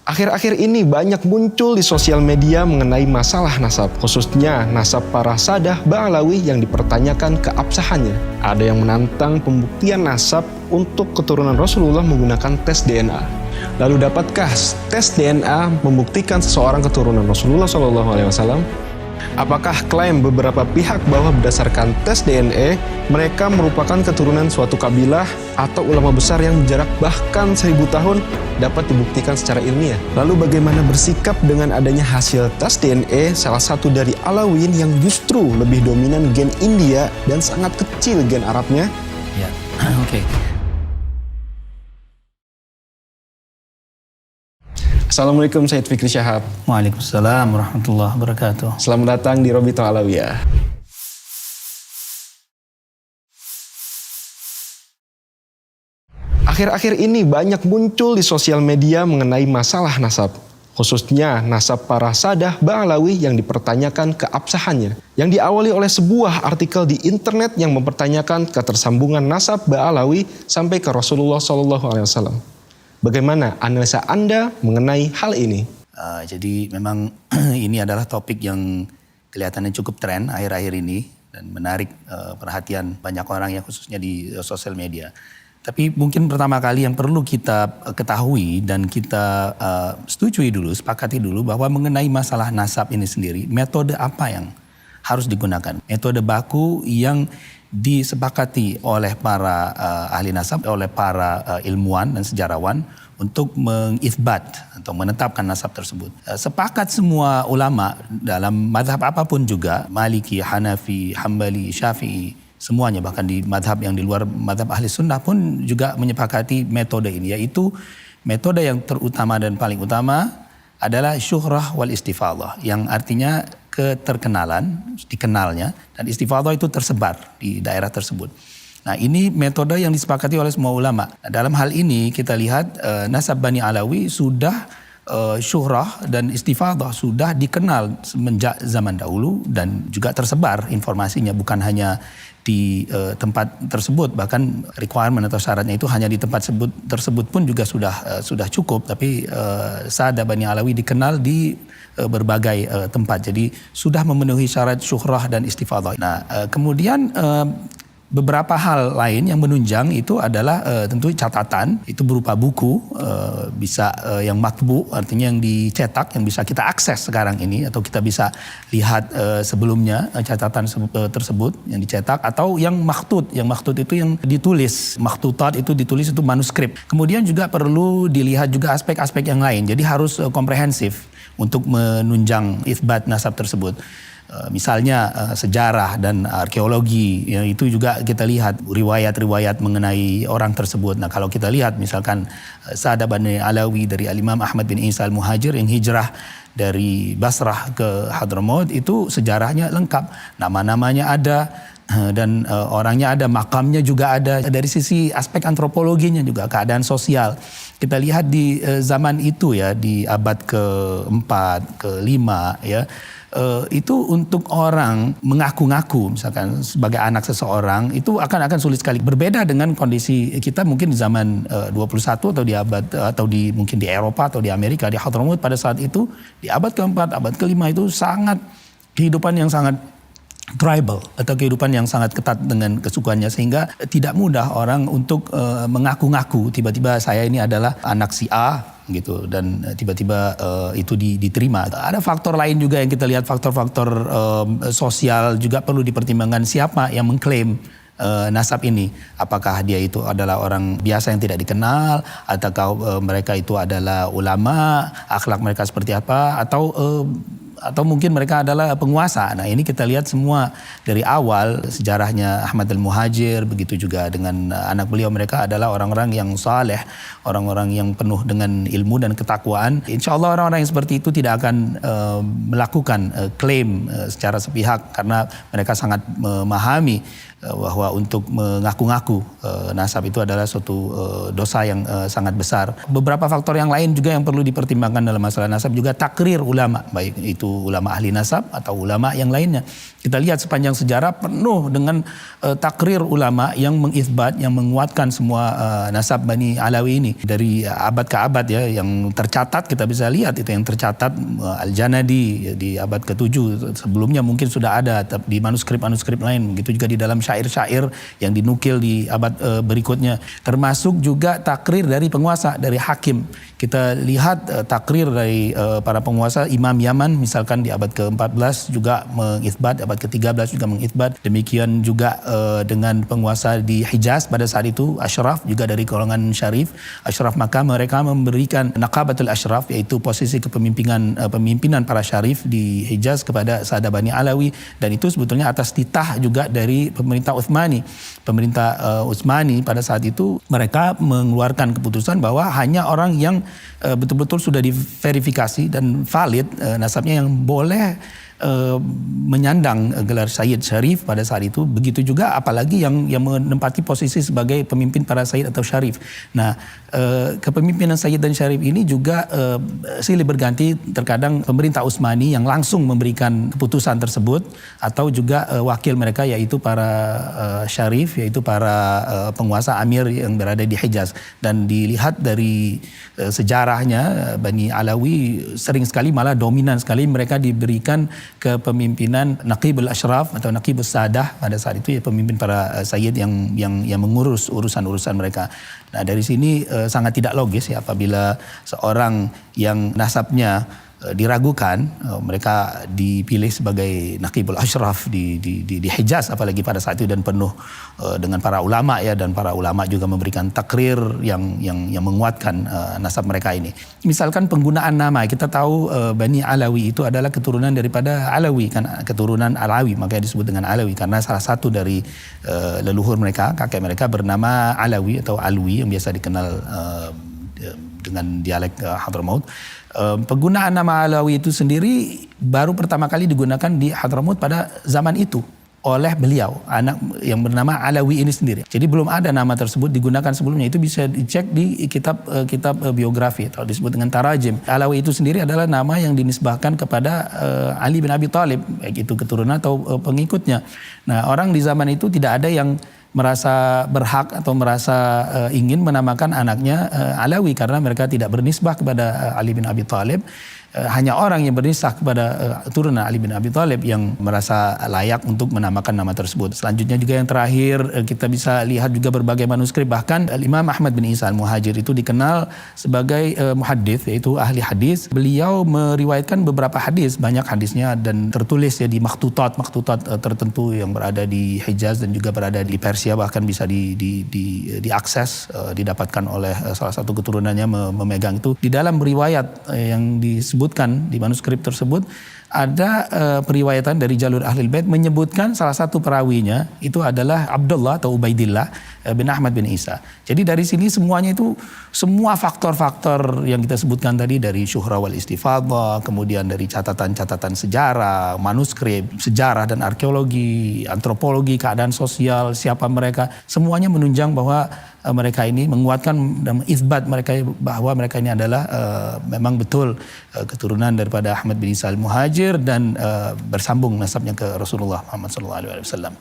Akhir-akhir ini banyak muncul di sosial media mengenai masalah nasab, khususnya nasab para Sadah Ba'alawi yang dipertanyakan keabsahannya. Ada yang menantang pembuktian nasab untuk keturunan Rasulullah menggunakan tes DNA. Lalu dapatkah tes DNA membuktikan seseorang keturunan Rasulullah SAW? Apakah klaim beberapa pihak bahwa berdasarkan tes DNA mereka merupakan keturunan suatu kabilah atau ulama besar yang berjarak bahkan 1000 tahun dapat dibuktikan secara ilmiah? Lalu bagaimana bersikap dengan adanya hasil tes DNA salah satu dari Alawiyyin yang justru lebih dominan gen India dan sangat kecil gen Arabnya? Ya, oke. Assalamualaikum Sayyid Fikri Syahab. Waalaikumsalam warahmatullahi wabarakatuh. Selamat datang di Robito Alawiyah. Akhir-akhir ini banyak muncul di sosial media mengenai masalah nasab, khususnya nasab para Sadah Ba'alawi yang dipertanyakan keabsahannya, yang diawali oleh sebuah artikel di internet yang mempertanyakan ketersambungan nasab Ba'alawi sampai ke Rasulullah SAW. Bagaimana analisa Anda mengenai hal ini? Jadi memang ini adalah topik yang kelihatannya cukup tren akhir-akhir ini dan menarik perhatian banyak orang ya, khususnya di sosial media. Tapi mungkin pertama kali yang perlu kita ketahui dan kita setujui dulu, sepakati dulu bahwa mengenai masalah nasab ini sendiri, metode apa yang harus digunakan? Metode baku yang disepakati oleh para ahli nasab, oleh para ilmuwan dan sejarawan untuk mengithbat atau menetapkan nasab tersebut. Sepakat semua ulama dalam mazhab apapun juga, Maliki, Hanafi, Hambali, Syafi'i, semuanya bahkan di mazhab yang di luar mazhab ahli sunnah pun juga menyepakati metode ini, yaitu metode yang terutama dan paling utama adalah syuhrah wal istifadah, yang artinya keterkenalan, dikenalnya, dan istifadah itu tersebar di daerah tersebut. Nah, ini metode yang disepakati oleh semua ulama. Nah, dalam hal ini kita lihat nasab Bani Alawi sudah syuhrah dan istifadah sudah dikenal semenjak zaman dahulu dan juga tersebar informasinya bukan hanya di tempat tersebut, bahkan requirement atau syaratnya itu hanya di tempat tersebut pun juga sudah cukup, tapi Sadah Bani Alawi dikenal di berbagai tempat, jadi sudah memenuhi syarat syuhrah dan istifadah. Nah, kemudian beberapa hal lain yang menunjang itu adalah tentu catatan, itu berupa buku, bisa yang matbu, artinya yang dicetak, yang bisa kita akses sekarang ini, atau kita bisa lihat sebelumnya catatan tersebut yang dicetak, atau yang makhtut. Yang makhtut itu yang ditulis, makhtutat itu ditulis, itu manuskrip. Kemudian juga perlu dilihat juga aspek-aspek yang lain, jadi harus komprehensif untuk menunjang itsbat nasab tersebut. Misalnya sejarah dan arkeologi, ya, itu juga kita lihat riwayat-riwayat mengenai orang tersebut. Nah, kalau kita lihat misalkan Sadah Bani Alawi dari Al-Imam Ahmad bin Isa Al-Muhajir yang hijrah dari Basrah ke Hadramaut, itu sejarahnya lengkap, nama-namanya ada dan orangnya ada, makamnya juga ada. Dari sisi aspek antropologinya juga, keadaan sosial, kita lihat di zaman itu ya, di abad ke-4, ke-5 ya, itu untuk orang mengaku-ngaku misalkan sebagai anak seseorang itu akan sulit sekali. Berbeda dengan kondisi kita mungkin di zaman 21 atau di abad atau mungkin di Eropa atau di Amerika, di Hadramaut pada saat itu di abad ke-4, abad ke-5 itu sangat kehidupan yang sangat tribal atau kehidupan yang sangat ketat dengan kesukuannya, sehingga tidak mudah orang untuk mengaku-ngaku tiba-tiba saya ini adalah anak si A gitu, dan tiba-tiba itu diterima. Ada faktor lain juga yang kita lihat, faktor-faktor sosial juga perlu dipertimbangkan, siapa yang mengklaim nasab ini. Apakah dia itu adalah orang biasa yang tidak dikenal, ataukah mereka itu adalah ulama, akhlak mereka seperti apa, atau mungkin mereka adalah penguasa. Nah, ini kita lihat semua dari awal sejarahnya Ahmad Al-Muhajir, begitu juga dengan anak beliau, mereka adalah orang-orang yang saleh, orang-orang yang penuh dengan ilmu dan ketakwaan. Insya Allah orang-orang yang seperti itu tidak akan melakukan klaim secara sepihak, karena mereka sangat memahami bahwa untuk mengaku-ngaku nasab itu adalah suatu dosa yang sangat besar. Beberapa faktor yang lain juga yang perlu dipertimbangkan dalam masalah nasab juga takrir ulama, baik itu ulama ahli nasab atau ulama yang lainnya. Kita lihat sepanjang sejarah penuh dengan takrir ulama yang mengisbat, yang menguatkan semua nasab Bani Alawi ini. Dari abad ke abad ya, yang tercatat kita bisa lihat itu yang tercatat Al-Janadi di abad ke-7. Sebelumnya mungkin sudah ada di manuskrip-manuskrip lain. Begitu juga di dalam syair-syair yang dinukil di abad berikutnya. Termasuk juga takrir dari penguasa, dari hakim. Kita lihat takrir dari para penguasa, Imam Yaman misalkan di abad ke-14 juga mengisbat, abad ke-13 juga mengisbat. Demikian juga dengan penguasa di Hijaz pada saat itu, Ashraf juga dari golongan Syarif. Ashraf Makkah, mereka memberikan Naqabatul Ashraf, yaitu posisi pemimpinan para Syarif di Hijaz kepada Sadah Bani Alawi, dan itu sebetulnya atas titah juga dari pemerintah Utsmani. Pemerintah Utsmani pada saat itu mereka mengeluarkan keputusan bahwa hanya orang yang betul-betul sudah diverifikasi dan valid nasabnya yang boleh menyandang gelar Sayyid Syarif pada saat itu. Begitu juga apalagi yang menempati posisi sebagai pemimpin para Sayyid atau Syarif. Nah, kepemimpinan Sayyid dan Syarif ini juga silih berganti. Terkadang pemerintah Utsmani yang langsung memberikan keputusan tersebut, atau juga wakil mereka yaitu para Syarif, yaitu para penguasa Amir yang berada di Hijaz. Dan dilihat dari sejarahnya, Bani Alawi sering sekali, malah dominan sekali mereka diberikan kepemimpinan Naqibul Ashraf atau Naqibul Sadah pada saat itu, ya pemimpin para sayyid yang mengurus urusan-urusan mereka. Nah, dari sini sangat tidak logis ya apabila seorang yang nasabnya diragukan, mereka dipilih sebagai Naqibul Ashraf di Hijaz apalagi pada saat itu, dan penuh dengan para ulama ya, dan para ulama juga memberikan takrir yang menguatkan nasab mereka ini. Misalkan penggunaan nama, kita tahu Bani Alawi itu adalah keturunan daripada Alawi, kan keturunan Alawi, makanya disebut dengan Alawi karena salah satu dari leluhur mereka, kakek mereka bernama Alawi atau Alwi yang biasa dikenal dengan dialek Hadramaut. Penggunaan nama Alawi itu sendiri baru pertama kali digunakan di Hadramaut pada zaman itu oleh beliau, anak yang bernama Alawi ini sendiri. Jadi belum ada nama tersebut digunakan sebelumnya. Itu bisa dicek di kitab biografi atau disebut dengan tarajim. Alawi itu sendiri adalah nama yang dinisbahkan kepada Ali bin Abi Thalib, baik itu keturunan atau pengikutnya. Nah, orang di zaman itu tidak ada yang merasa berhak atau merasa ingin menamakan anaknya Alawi karena mereka tidak bernisbah kepada Ali bin Abi Thalib. Hanya orang yang bernisbah kepada turunan Ali bin Abi Thalib yang merasa layak untuk menamakan nama tersebut. Selanjutnya juga yang terakhir, kita bisa lihat juga berbagai manuskrip, bahkan Imam Ahmad bin Isa Al-Muhajir itu dikenal sebagai muhaddits, yaitu ahli hadis. Beliau meriwayatkan beberapa hadis, banyak hadisnya, dan tertulis ya di maktutat tertentu yang berada di Hijaz dan juga berada di Persia, bahkan bisa diakses, didapatkan oleh salah satu keturunannya memegang itu. Di dalam riwayat yang disebutkan di manuskrip tersebut ada periwayatan dari jalur Ahlul Bait menyebutkan salah satu perawinya itu adalah Abdullah atau Ubaidillah bin Ahmad bin Isa. Jadi dari sini semuanya itu, semua faktor-faktor yang kita sebutkan tadi, dari syuhra wal istifadhah, kemudian dari catatan-catatan sejarah, manuskrip, sejarah dan arkeologi, antropologi, keadaan sosial, siapa mereka, semuanya menunjang bahwa mereka ini menguatkan dan isbat mereka bahwa mereka ini adalah memang betul keturunan daripada Ahmad bin Isa Al-Muhajir dan bersambung nasabnya ke Rasulullah Muhammad SAW.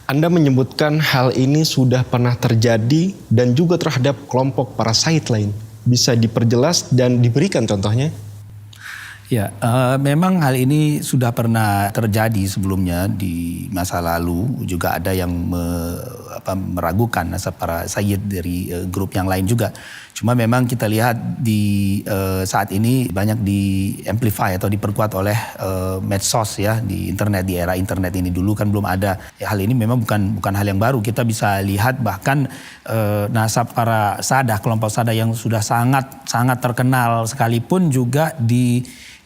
Anda menyebutkan hal ini sudah pernah terjadi dan juga terhadap kelompok para sayyid lain. Bisa diperjelas dan diberikan contohnya? Ya, memang hal ini sudah pernah terjadi sebelumnya di masa lalu. Juga ada yang meragukan nasab para sayyid dari grup yang lain juga. Cuma memang kita lihat di saat ini banyak di-amplify atau diperkuat oleh medsos ya, di internet, di era internet ini. Dulu kan belum ada. Ya, hal ini memang bukan hal yang baru. Kita bisa lihat bahkan nasab para sadah, kelompok sadah yang sudah sangat terkenal sekalipun juga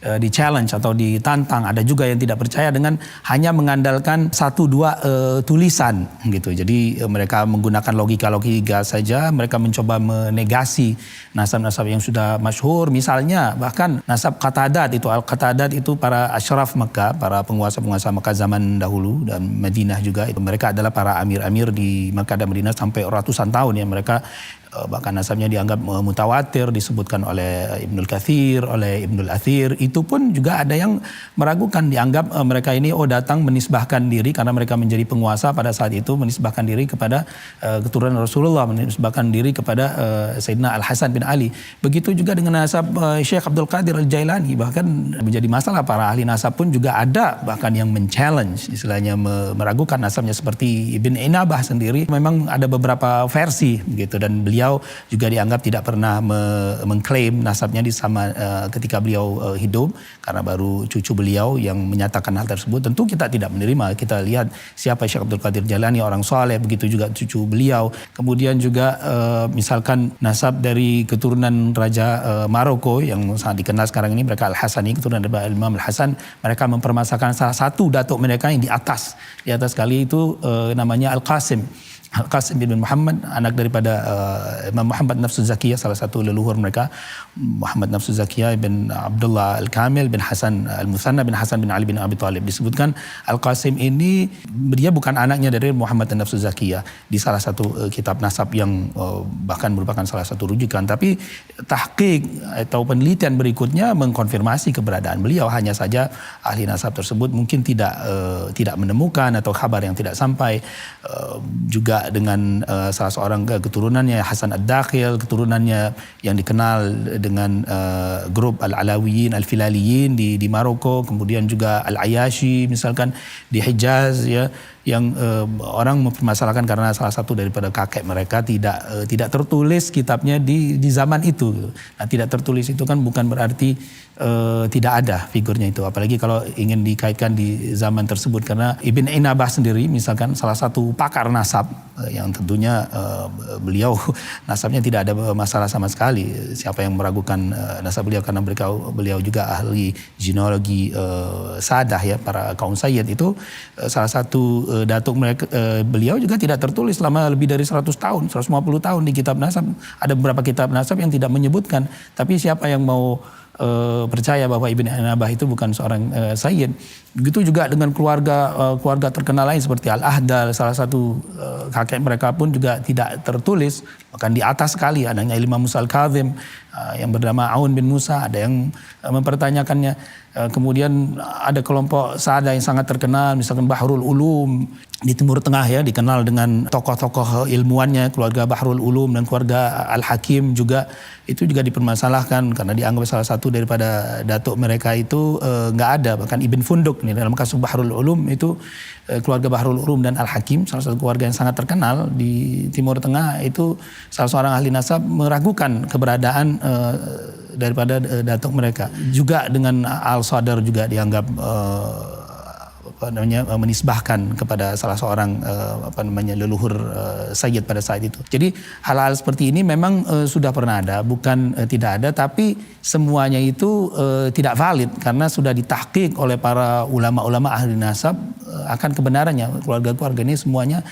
di-challenge atau ditantang. Ada juga yang tidak percaya dengan hanya mengandalkan satu dua tulisan gitu. Jadi mereka menggunakan logika-logika saja, mereka mencoba menegasi nasab-nasab yang sudah masyhur. Misalnya bahkan nasab Qatadat itu, Al-Qatadat itu para asyraf Mekah, para penguasa-penguasa Mekah zaman dahulu dan Madinah juga. Itu mereka adalah para amir-amir di Mekah dan Madinah sampai ratusan tahun ya. Mereka bahkan nasabnya dianggap mutawatir, disebutkan oleh Ibnul Katsir, oleh Ibnul Athir. Itu pun juga ada yang meragukan, dianggap mereka ini datang menisbahkan diri karena mereka menjadi penguasa pada saat itu, menisbahkan diri kepada keturunan Rasulullah, menisbahkan diri kepada Sayyidina Al-Hasan bin Ali. Begitu juga dengan nasab Syekh Abdul Qadir Al-Jailani, bahkan menjadi masalah. Para ahli nasab pun juga ada bahkan yang men-challenge, istilahnya meragukan nasabnya, seperti Ibn Inabah sendiri. Memang ada beberapa versi gitu, dan beliau juga dianggap tidak pernah mengklaim nasabnya ketika beliau hidup, karena baru cucu beliau yang menyatakan hal tersebut. Tentu kita tidak menerima. Kita lihat siapa Syekh Abdul Qadir Jailani, orang soleh, begitu juga cucu beliau. Kemudian juga misalkan nasab dari keturunan Raja Maroko yang sangat dikenal sekarang ini, mereka Al-Hasani, keturunan dari Imam Al-Hasan. Mereka mempermasalahkan salah satu datuk mereka yang di atas kali itu namanya Al-Qasim. Al-Qasim bin Muhammad, anak daripada Imam Muhammad Nafsu Zakiyah, salah satu leluhur mereka. Muhammad Nafsu Zakiyah bin Abdullah Al-Kamil bin Hasan Al-Muthanna bin Hasan bin Ali bin Abi Thalib. Disebutkan Al-Qasim ini, dia bukan anaknya dari Muhammad Nafsu Zakiyah di salah satu kitab nasab yang bahkan merupakan salah satu rujukan. Tapi tahqiq atau penelitian berikutnya mengkonfirmasi keberadaan beliau. Hanya saja ahli nasab tersebut mungkin tidak menemukan, atau kabar yang tidak sampai. Juga dengan salah seorang keturunannya Hasan Ad-Dakhil, keturunannya yang dikenal dengan grup Al-Alawiyin, Al-Filaliyin di Maroko, kemudian juga Al-Ayashi misalkan di Hijaz ya, yang orang mempermasalahkan karena salah satu daripada kakek mereka tidak tertulis kitabnya di zaman itu. Nah, tidak tertulis itu kan bukan berarti tidak ada figurnya itu, apalagi kalau ingin dikaitkan di zaman tersebut, karena Ibn Inabah sendiri misalkan salah satu pakar nasab yang tentunya beliau nasabnya tidak ada masalah sama sekali. Siapa yang meragukan nasab beliau, karena beliau juga ahli genealogi Sadah ya, para kaum Sayyid itu. Salah satu datuk mereka, beliau juga tidak tertulis selama lebih dari 100 tahun, 150 tahun di kitab nasab. Ada beberapa kitab nasab yang tidak menyebutkan, tapi siapa yang mau percaya bahwa Ibn Inabah itu bukan seorang Sayyid. Begitu juga dengan keluarga terkenal lain seperti Al-Ahdal, salah satu kakek mereka pun juga tidak tertulis. Bahkan di atas sekali adanya Imam Musa Al-Kazim yang bernama Aun bin Musa, ada yang mempertanyakannya. Kemudian ada kelompok Sada yang sangat terkenal, misalkan Bahrul Ulum di Timur Tengah ya, dikenal dengan tokoh-tokoh ilmuannya, keluarga Bahrul Ulum dan keluarga Al-Hakim juga. Itu juga dipermasalahkan karena dianggap salah satu daripada datuk mereka itu nggak ada. Bahkan Ibn Funduk nih dalam kasus Bahrul Ulum itu, keluarga Bahrul Ulum dan Al-Hakim, salah satu keluarga yang sangat terkenal di Timur Tengah itu, salah seorang ahli nasab meragukan keberadaan daripada datuk mereka. Juga dengan Al-Sadar juga dianggap menisbahkan kepada salah seorang leluhur Sayyid pada saat itu. Jadi hal-hal seperti ini memang sudah pernah ada, bukan tidak ada, tapi semuanya itu tidak valid karena sudah ditahqiq oleh para ulama-ulama ahli nasab akan kebenarannya. Keluarga-keluarga ini semuanya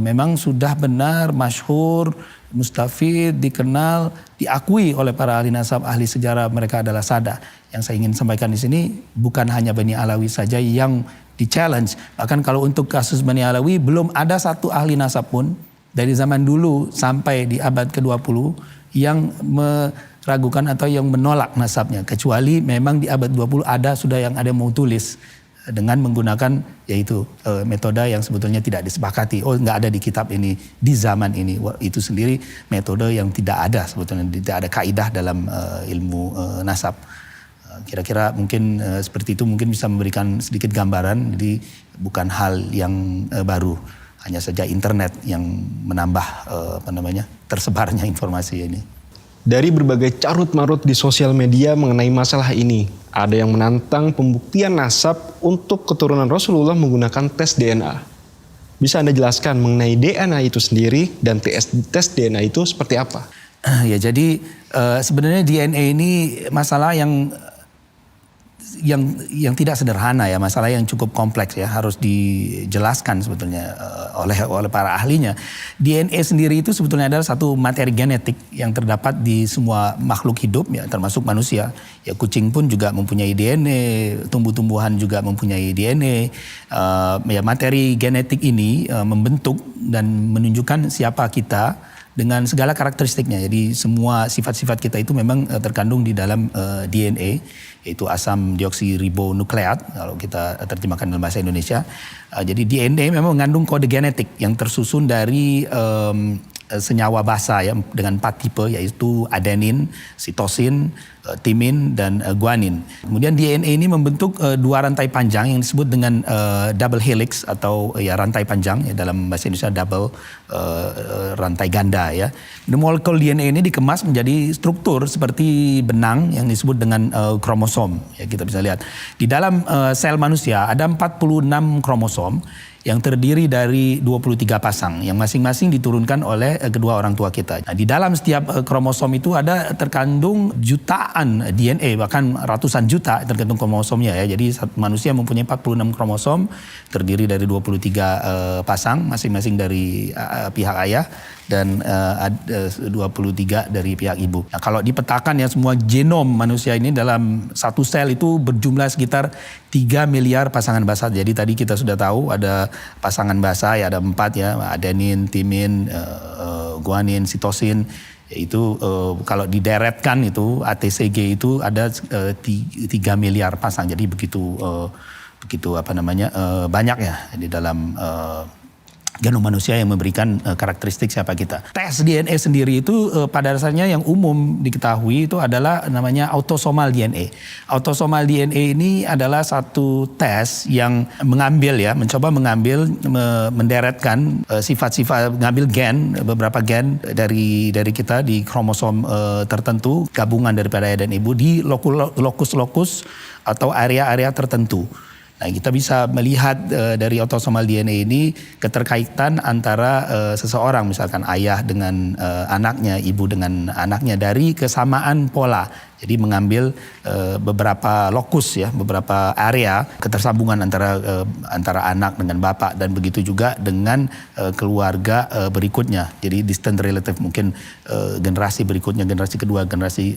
memang sudah benar, masyhur, mustafid, dikenal, diakui oleh para ahli nasab, ahli sejarah, mereka adalah Sada. Yang saya ingin sampaikan di sini bukan hanya Bani Alawi saja yang di-challenge. Bahkan kalau untuk kasus Bani Alawi belum ada satu ahli nasab pun dari zaman dulu sampai di abad ke-20 yang meragukan atau yang menolak nasabnya. Kecuali memang di abad 20 sudah yang ada mau tulis dengan menggunakan yaitu metode yang sebetulnya tidak disepakati. Oh, nggak ada di kitab ini di zaman ini. Itu sendiri metode yang tidak ada sebetulnya, tidak ada kaidah dalam ilmu nasab. Kira-kira mungkin seperti itu mungkin bisa memberikan sedikit gambaran. Jadi bukan hal yang baru, hanya saja internet yang menambah tersebarnya informasi ini. Dari berbagai carut-marut di sosial media mengenai masalah ini, ada yang menantang pembuktian nasab untuk keturunan Rasulullah menggunakan tes DNA. Bisa Anda jelaskan mengenai DNA itu sendiri dan tes DNA itu seperti apa? Ya, jadi sebenarnya DNA ini masalah yang yang tidak sederhana ya, masalah yang cukup kompleks ya, harus dijelaskan sebetulnya oleh para ahlinya. DNA sendiri itu sebetulnya adalah satu materi genetik yang terdapat di semua makhluk hidup ya, termasuk manusia. Ya, kucing pun juga mempunyai DNA, tumbuh-tumbuhan juga mempunyai DNA. Ya, materi genetik ini membentuk dan menunjukkan siapa kita dengan segala karakteristiknya. Jadi semua sifat-sifat kita itu memang terkandung di dalam DNA, yaitu asam deoksiribonukleat kalau kita terjemahkan dalam bahasa Indonesia. Jadi DNA memang mengandung kode genetik yang tersusun dari senyawa basa ya, dengan 4 tipe, yaitu adenin, sitosin, timin, dan guanin. Kemudian DNA ini membentuk 2 rantai panjang yang disebut dengan double helix atau ya rantai panjang ya, dalam bahasa Indonesia double rantai ganda ya. Molekul DNA ini dikemas menjadi struktur seperti benang yang disebut dengan kromosom ya, kita bisa lihat. Di dalam sel manusia ada 46 kromosom yang terdiri dari 23 pasang yang masing-masing diturunkan oleh kedua orang tua kita. Nah, di dalam setiap kromosom itu ada terkandung jutaan DNA, bahkan ratusan juta tergantung kromosomnya ya. Jadi manusia mempunyai 46 kromosom terdiri dari 23 pasang masing-masing dari pihak ayah dan 23 dari pihak ibu. Nah, kalau dipetakan ya, semua genom manusia ini dalam satu sel itu berjumlah sekitar 3 miliar pasangan basa. Jadi tadi kita sudah tahu ada pasangan basa ya, ada 4 ya, adenin, timin, guanin, sitosin. Yaitu kalau dideretkan itu ATCG itu ada 3 miliar pasang. Jadi begitu banyak ya di dalam genom manusia yang memberikan karakteristik siapa kita. Tes DNA sendiri itu pada dasarnya yang umum diketahui itu adalah namanya autosomal DNA. Autosomal DNA ini adalah satu tes yang mencoba mengambil, menderetkan sifat-sifat, mengambil gen, beberapa gen dari kita di kromosom tertentu, gabungan daripada ayah dan ibu di lokus-lokus atau area-area tertentu. Nah, kita bisa melihat dari autosomal DNA ini keterkaitan antara seseorang, misalkan ayah dengan anaknya, ibu dengan anaknya, dari kesamaan pola. Jadi mengambil beberapa lokus ya, beberapa area ketersambungan antara anak dengan bapak, dan begitu juga dengan keluarga berikutnya. Jadi distant relative, mungkin generasi berikutnya, generasi kedua, generasi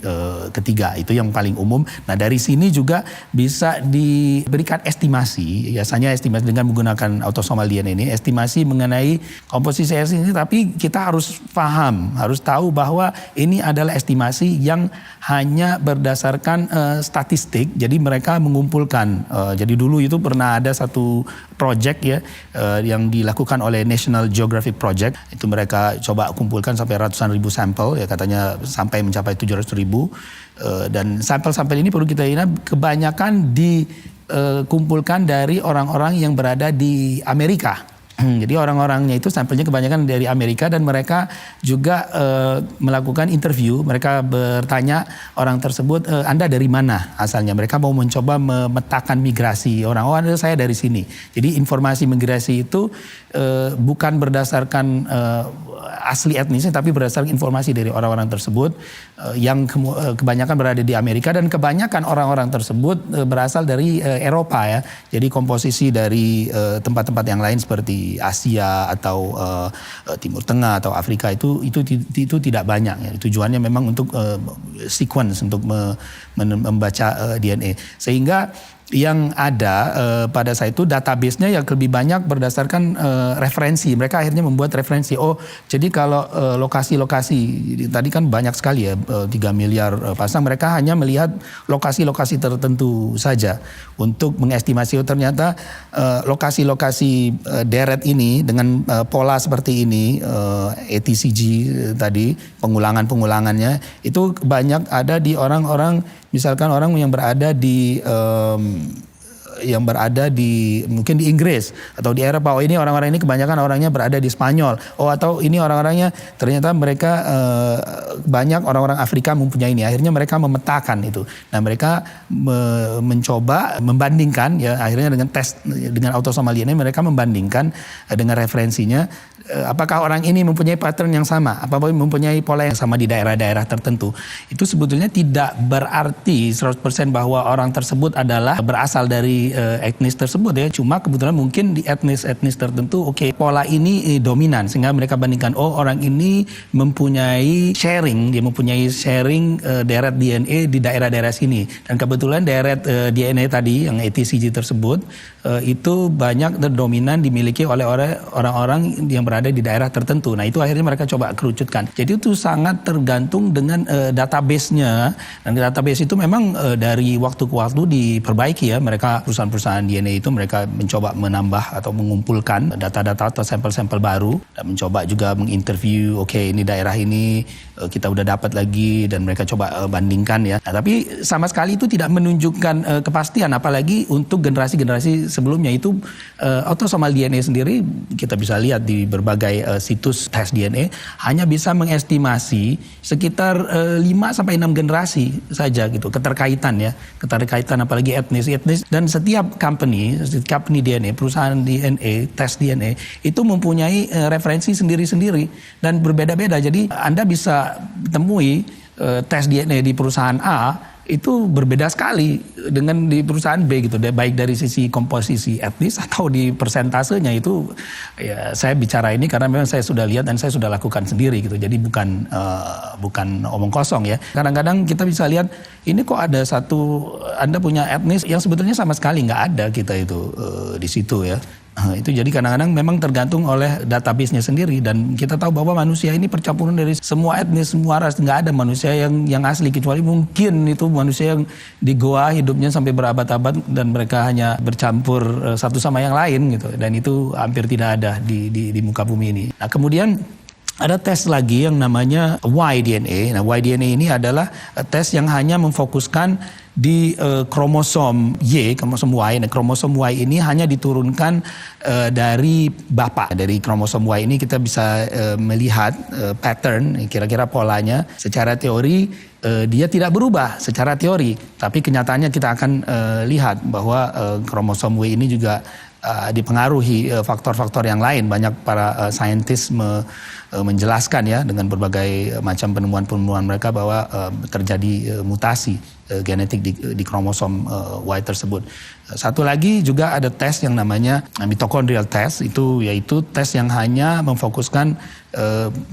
ketiga, itu yang paling umum. Nah, dari sini juga bisa diberikan estimasi, biasanya estimasi dengan menggunakan autosomal DNA ini, estimasi mengenai komposisi ini, tapi kita harus paham, harus tahu bahwa ini adalah estimasi yang hanya berdasarkan statistik. Jadi mereka mengumpulkan. Jadi dulu itu pernah ada satu project ya yang dilakukan oleh National Geographic Project. Itu mereka coba kumpulkan sampai ratusan ribu sampel ya, katanya sampai mencapai 700.000. Dan sampel-sampel ini perlu kita ingat kebanyakan dikumpulkan dari orang-orang yang berada di Amerika. Jadi orang-orangnya itu sampelnya kebanyakan dari Amerika, dan mereka juga melakukan interview. Mereka bertanya orang tersebut, Anda dari mana asalnya? Mereka mau mencoba memetakan migrasi orang. Oh, saya dari sini. Jadi informasi migrasi itu bukan berdasarkan asli etnisnya, tapi berdasarkan informasi dari orang-orang tersebut yang kebanyakan berada di Amerika, dan kebanyakan orang-orang tersebut berasal dari Eropa ya. Jadi komposisi dari tempat-tempat yang lain seperti Asia atau Timur Tengah atau Afrika itu tidak banyak ya. Tujuannya memang untuk sequence, untuk membaca DNA, sehingga yang ada pada saat itu database-nya yang lebih banyak berdasarkan referensi. Mereka akhirnya membuat referensi. Oh, jadi kalau lokasi-lokasi tadi kan banyak sekali ya, 3 miliar pasang. Mereka hanya melihat lokasi-lokasi tertentu saja untuk mengestimasi. Oh, ternyata lokasi-lokasi deret ini dengan pola seperti ini, ATCG tadi, pengulangan-pengulangannya itu banyak ada di orang-orang, misalkan orang yang berada di mungkin di Inggris atau di Eropa. Oh, ini orang-orang ini kebanyakan orangnya berada di Spanyol. Oh, atau ini orang-orangnya ternyata mereka banyak orang-orang Afrika mempunyai ini. Akhirnya mereka memetakan itu. Nah, mereka mencoba membandingkan ya, akhirnya dengan tes dengan autosomal DNA mereka membandingkan dengan referensinya apakah orang ini mempunyai pattern yang sama, apakah mempunyai pola yang sama di daerah-daerah tertentu. Itu sebetulnya tidak berarti 100% bahwa orang tersebut adalah berasal dari etnis tersebut ya. Cuma kebetulan mungkin di etnis tertentu pola ini dominan sehingga mereka bandingkan orang ini mempunyai sharing deret DNA di daerah-daerah sini. Dan kebetulan deret DNA tadi yang ATCG tersebut itu banyak dan dominan dimiliki oleh orang-orang yang berada di daerah tertentu. Nah itu akhirnya mereka coba kerucutkan. Jadi itu sangat tergantung dengan database-nya. Dan database itu memang dari waktu ke waktu diperbaiki ya. Mereka perusahaan-perusahaan DNA itu mereka mencoba menambah atau mengumpulkan data-data atau sampel-sampel baru. Dan mencoba juga menginterview, ini daerah ini kita udah dapat lagi dan mereka coba bandingkan ya. Nah, tapi sama sekali itu tidak menunjukkan kepastian. Apalagi untuk generasi-generasi sebelumnya itu autosomal DNA sendiri kita bisa lihat di berbagai situs tes DNA hanya bisa mengestimasi sekitar 5-6 generasi saja gitu keterkaitan apalagi etnis dan setiap company DNA, perusahaan DNA, tes DNA itu mempunyai referensi sendiri-sendiri dan berbeda-beda. Jadi Anda bisa temui tes DNA di perusahaan A itu berbeda sekali dengan di perusahaan B gitu, baik dari sisi komposisi etnis atau di persentasenya itu ya saya bicara ini karena memang saya sudah lihat dan saya sudah lakukan sendiri gitu, jadi bukan omong kosong ya. Kadang-kadang kita bisa lihat ini kok ada Anda punya etnis yang sebetulnya sama sekali nggak ada kita itu di situ ya. Itu jadi kadang-kadang memang tergantung oleh database-nya sendiri dan kita tahu bahwa manusia ini percampuran dari semua etnis, semua ras, nggak ada manusia yang asli kecuali mungkin itu manusia yang di goa hidupnya sampai berabad-abad dan mereka hanya bercampur satu sama yang lain gitu dan itu hampir tidak ada di muka bumi ini. Nah kemudian ada tes lagi yang namanya Y-DNA. Nah, Y-DNA ini adalah tes yang hanya memfokuskan di kromosom Y, kromosom Y. Nah, kromosom Y ini hanya diturunkan dari bapak. Dari kromosom Y ini kita bisa melihat pattern, kira-kira polanya. Secara teori dia tidak berubah secara teori, tapi kenyataannya kita akan lihat bahwa kromosom Y ini juga dipengaruhi faktor-faktor yang lain. Banyak para saintis menjelaskan ya dengan berbagai macam penemuan-penemuan mereka bahwa terjadi mutasi genetik di kromosom Y tersebut. Satu lagi juga ada tes yang namanya mitochondrial test, itu yaitu tes yang hanya memfokuskan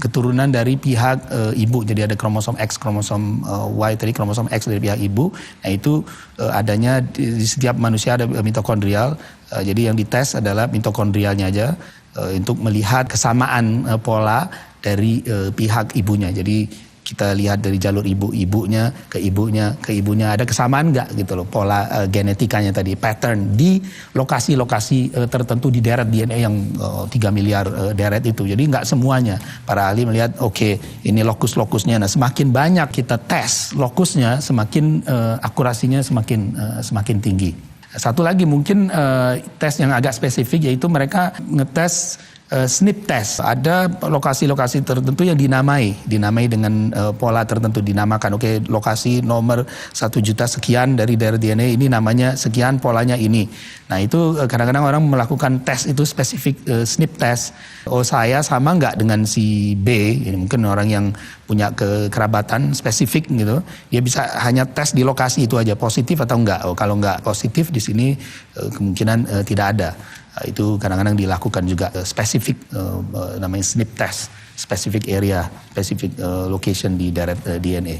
keturunan dari pihak ibu. Jadi ada kromosom X, kromosom Y tadi, kromosom X dari pihak ibu. Nah itu adanya di setiap manusia ada mitokondrial. Jadi yang dites adalah mitokondrialnya aja untuk melihat kesamaan pola dari pihak ibunya. Jadi kita lihat dari jalur ibunya ke ibunya ada kesamaan nggak gitu loh pola genetikanya tadi, pattern di lokasi-lokasi tertentu di deret DNA yang 3 miliar deret itu. Jadi nggak semuanya. Para ahli melihat ini lokus-lokusnya. Nah semakin banyak kita tes lokusnya semakin akurasinya semakin tinggi. Satu lagi mungkin tes yang agak spesifik yaitu mereka ngetes SNP test. Ada lokasi-lokasi tertentu yang dinamai dengan pola tertentu, dinamakan. Lokasi nomor 1 juta sekian dari daerah DNA ini namanya sekian, polanya ini. Nah itu kadang-kadang orang melakukan tes itu spesifik SNP test. Saya sama nggak dengan si B? Ini mungkin orang yang punya kekerabatan spesifik gitu. Dia bisa hanya tes di lokasi itu aja, positif atau enggak. Kalau enggak positif di sini kemungkinan tidak ada. Itu kadang-kadang dilakukan juga spesifik namanya SNP test, specific area, specific location di deret DNA.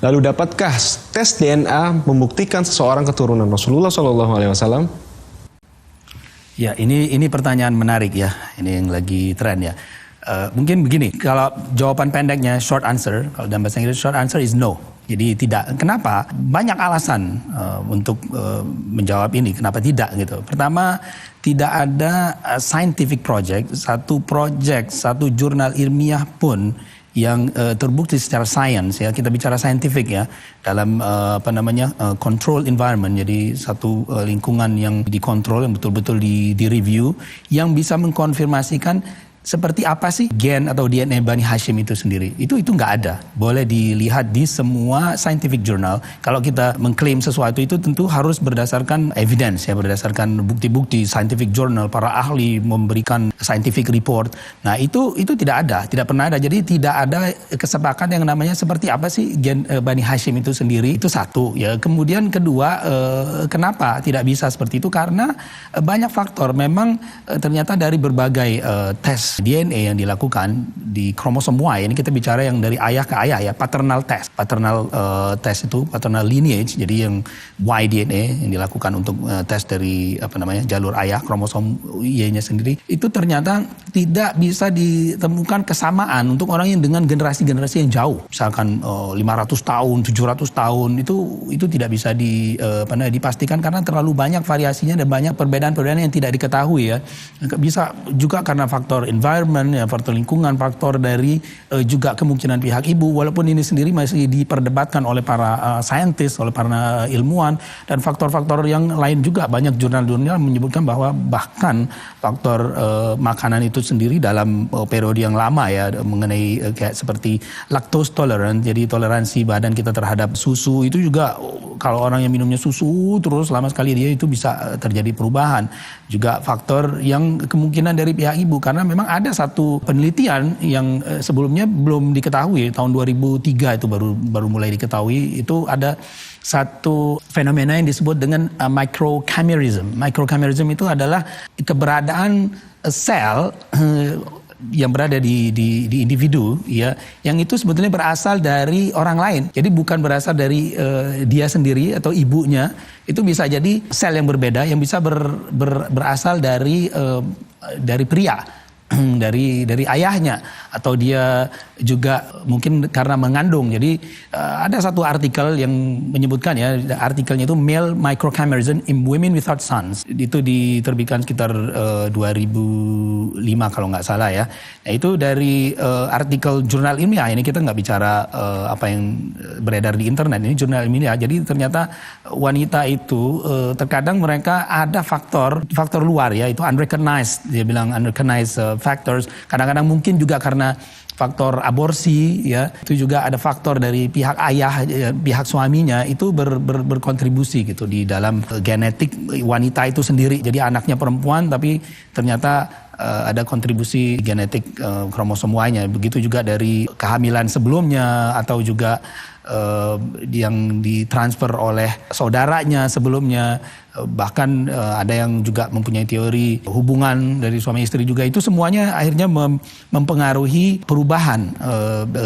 Lalu dapatkah tes DNA membuktikan seseorang keturunan Rasulullah SAW? Ya, ini pertanyaan menarik ya. Ini yang lagi tren ya. Mungkin begini, kalau jawaban pendeknya short answer, kalau dalam bahasa Inggris short answer is no. Jadi tidak. Kenapa? Banyak alasan untuk menjawab ini. Kenapa tidak gitu? Pertama, tidak ada scientific project, satu jurnal ilmiah pun yang terbukti secara sains ya. Kita bicara scientific ya dalam control environment. Jadi satu lingkungan yang dikontrol, yang betul-betul di review, yang bisa mengkonfirmasikan seperti apa sih gen atau DNA Bani Hashim itu sendiri? Itu nggak ada. Boleh dilihat di semua scientific journal. Kalau kita mengklaim sesuatu itu tentu harus berdasarkan evidence ya, berdasarkan bukti-bukti scientific journal, para ahli memberikan scientific report. Nah, itu tidak ada, tidak pernah ada. Jadi tidak ada kesepakatan yang namanya seperti apa sih gen Bani Hashim itu sendiri. Itu satu ya. Kemudian kedua, kenapa tidak bisa seperti itu? Karena banyak faktor. Memang ternyata dari berbagai tes DNA yang dilakukan di kromosom Y, ini kita bicara yang dari ayah ke ayah ya, paternal test test itu paternal lineage, jadi yang Y DNA yang dilakukan untuk tes dari jalur ayah kromosom Y-nya sendiri, itu ternyata tidak bisa ditemukan kesamaan untuk orang yang dengan generasi-generasi yang jauh, misalkan 500 tahun, 700 tahun, itu tidak bisa dipastikan karena terlalu banyak variasinya dan banyak perbedaan-perbedaan yang tidak diketahui ya. Bisa juga karena faktor environment, ya, faktor lingkungan, faktor dari juga kemungkinan pihak ibu, walaupun ini sendiri masih diperdebatkan oleh para saintis, oleh para ilmuwan, dan faktor-faktor yang lain juga. Banyak jurnal-jurnal menyebutkan bahwa bahkan faktor makanan itu sendiri dalam periode yang lama ya, mengenai kayak seperti lactose tolerant, jadi toleransi badan kita terhadap susu, itu juga kalau orang yang minumnya susu terus lama sekali dia itu bisa terjadi perubahan. Juga faktor yang kemungkinan dari pihak ibu, karena memang ada satu penelitian yang sebelumnya belum diketahui, tahun 2003 itu baru mulai diketahui. Itu ada satu fenomena yang disebut dengan microchimerism. Microchimerism itu adalah keberadaan sel yang berada di individu ya, yang itu sebetulnya berasal dari orang lain. Jadi bukan berasal dari dia sendiri atau ibunya. Itu bisa jadi sel yang berbeda yang bisa berasal dari pria. dari ayahnya, atau dia juga mungkin karena mengandung. Jadi ada satu artikel yang menyebutkan ya, artikelnya itu Male Microchimerism in Women Without Sons. Itu diterbitkan sekitar 2005 kalau nggak salah ya. Nah, itu dari artikel jurnal ilmiah. Ini kita nggak bicara apa yang beredar di internet. Ini jurnal ilmiah. Jadi ternyata wanita itu terkadang mereka ada faktor luar ya, itu unrecognized. Dia bilang unrecognized factors. Kadang-kadang mungkin juga karena faktor aborsi ya, itu juga ada faktor dari pihak ayah, pihak suaminya itu berkontribusi gitu di dalam genetik wanita itu sendiri. Jadi anaknya perempuan tapi ternyata ada kontribusi genetik kromosom Y-nya. Begitu juga dari kehamilan sebelumnya, atau juga yang ditransfer oleh saudaranya sebelumnya. Bahkan ada yang juga mempunyai teori hubungan dari suami istri juga. Itu semuanya akhirnya mempengaruhi perubahan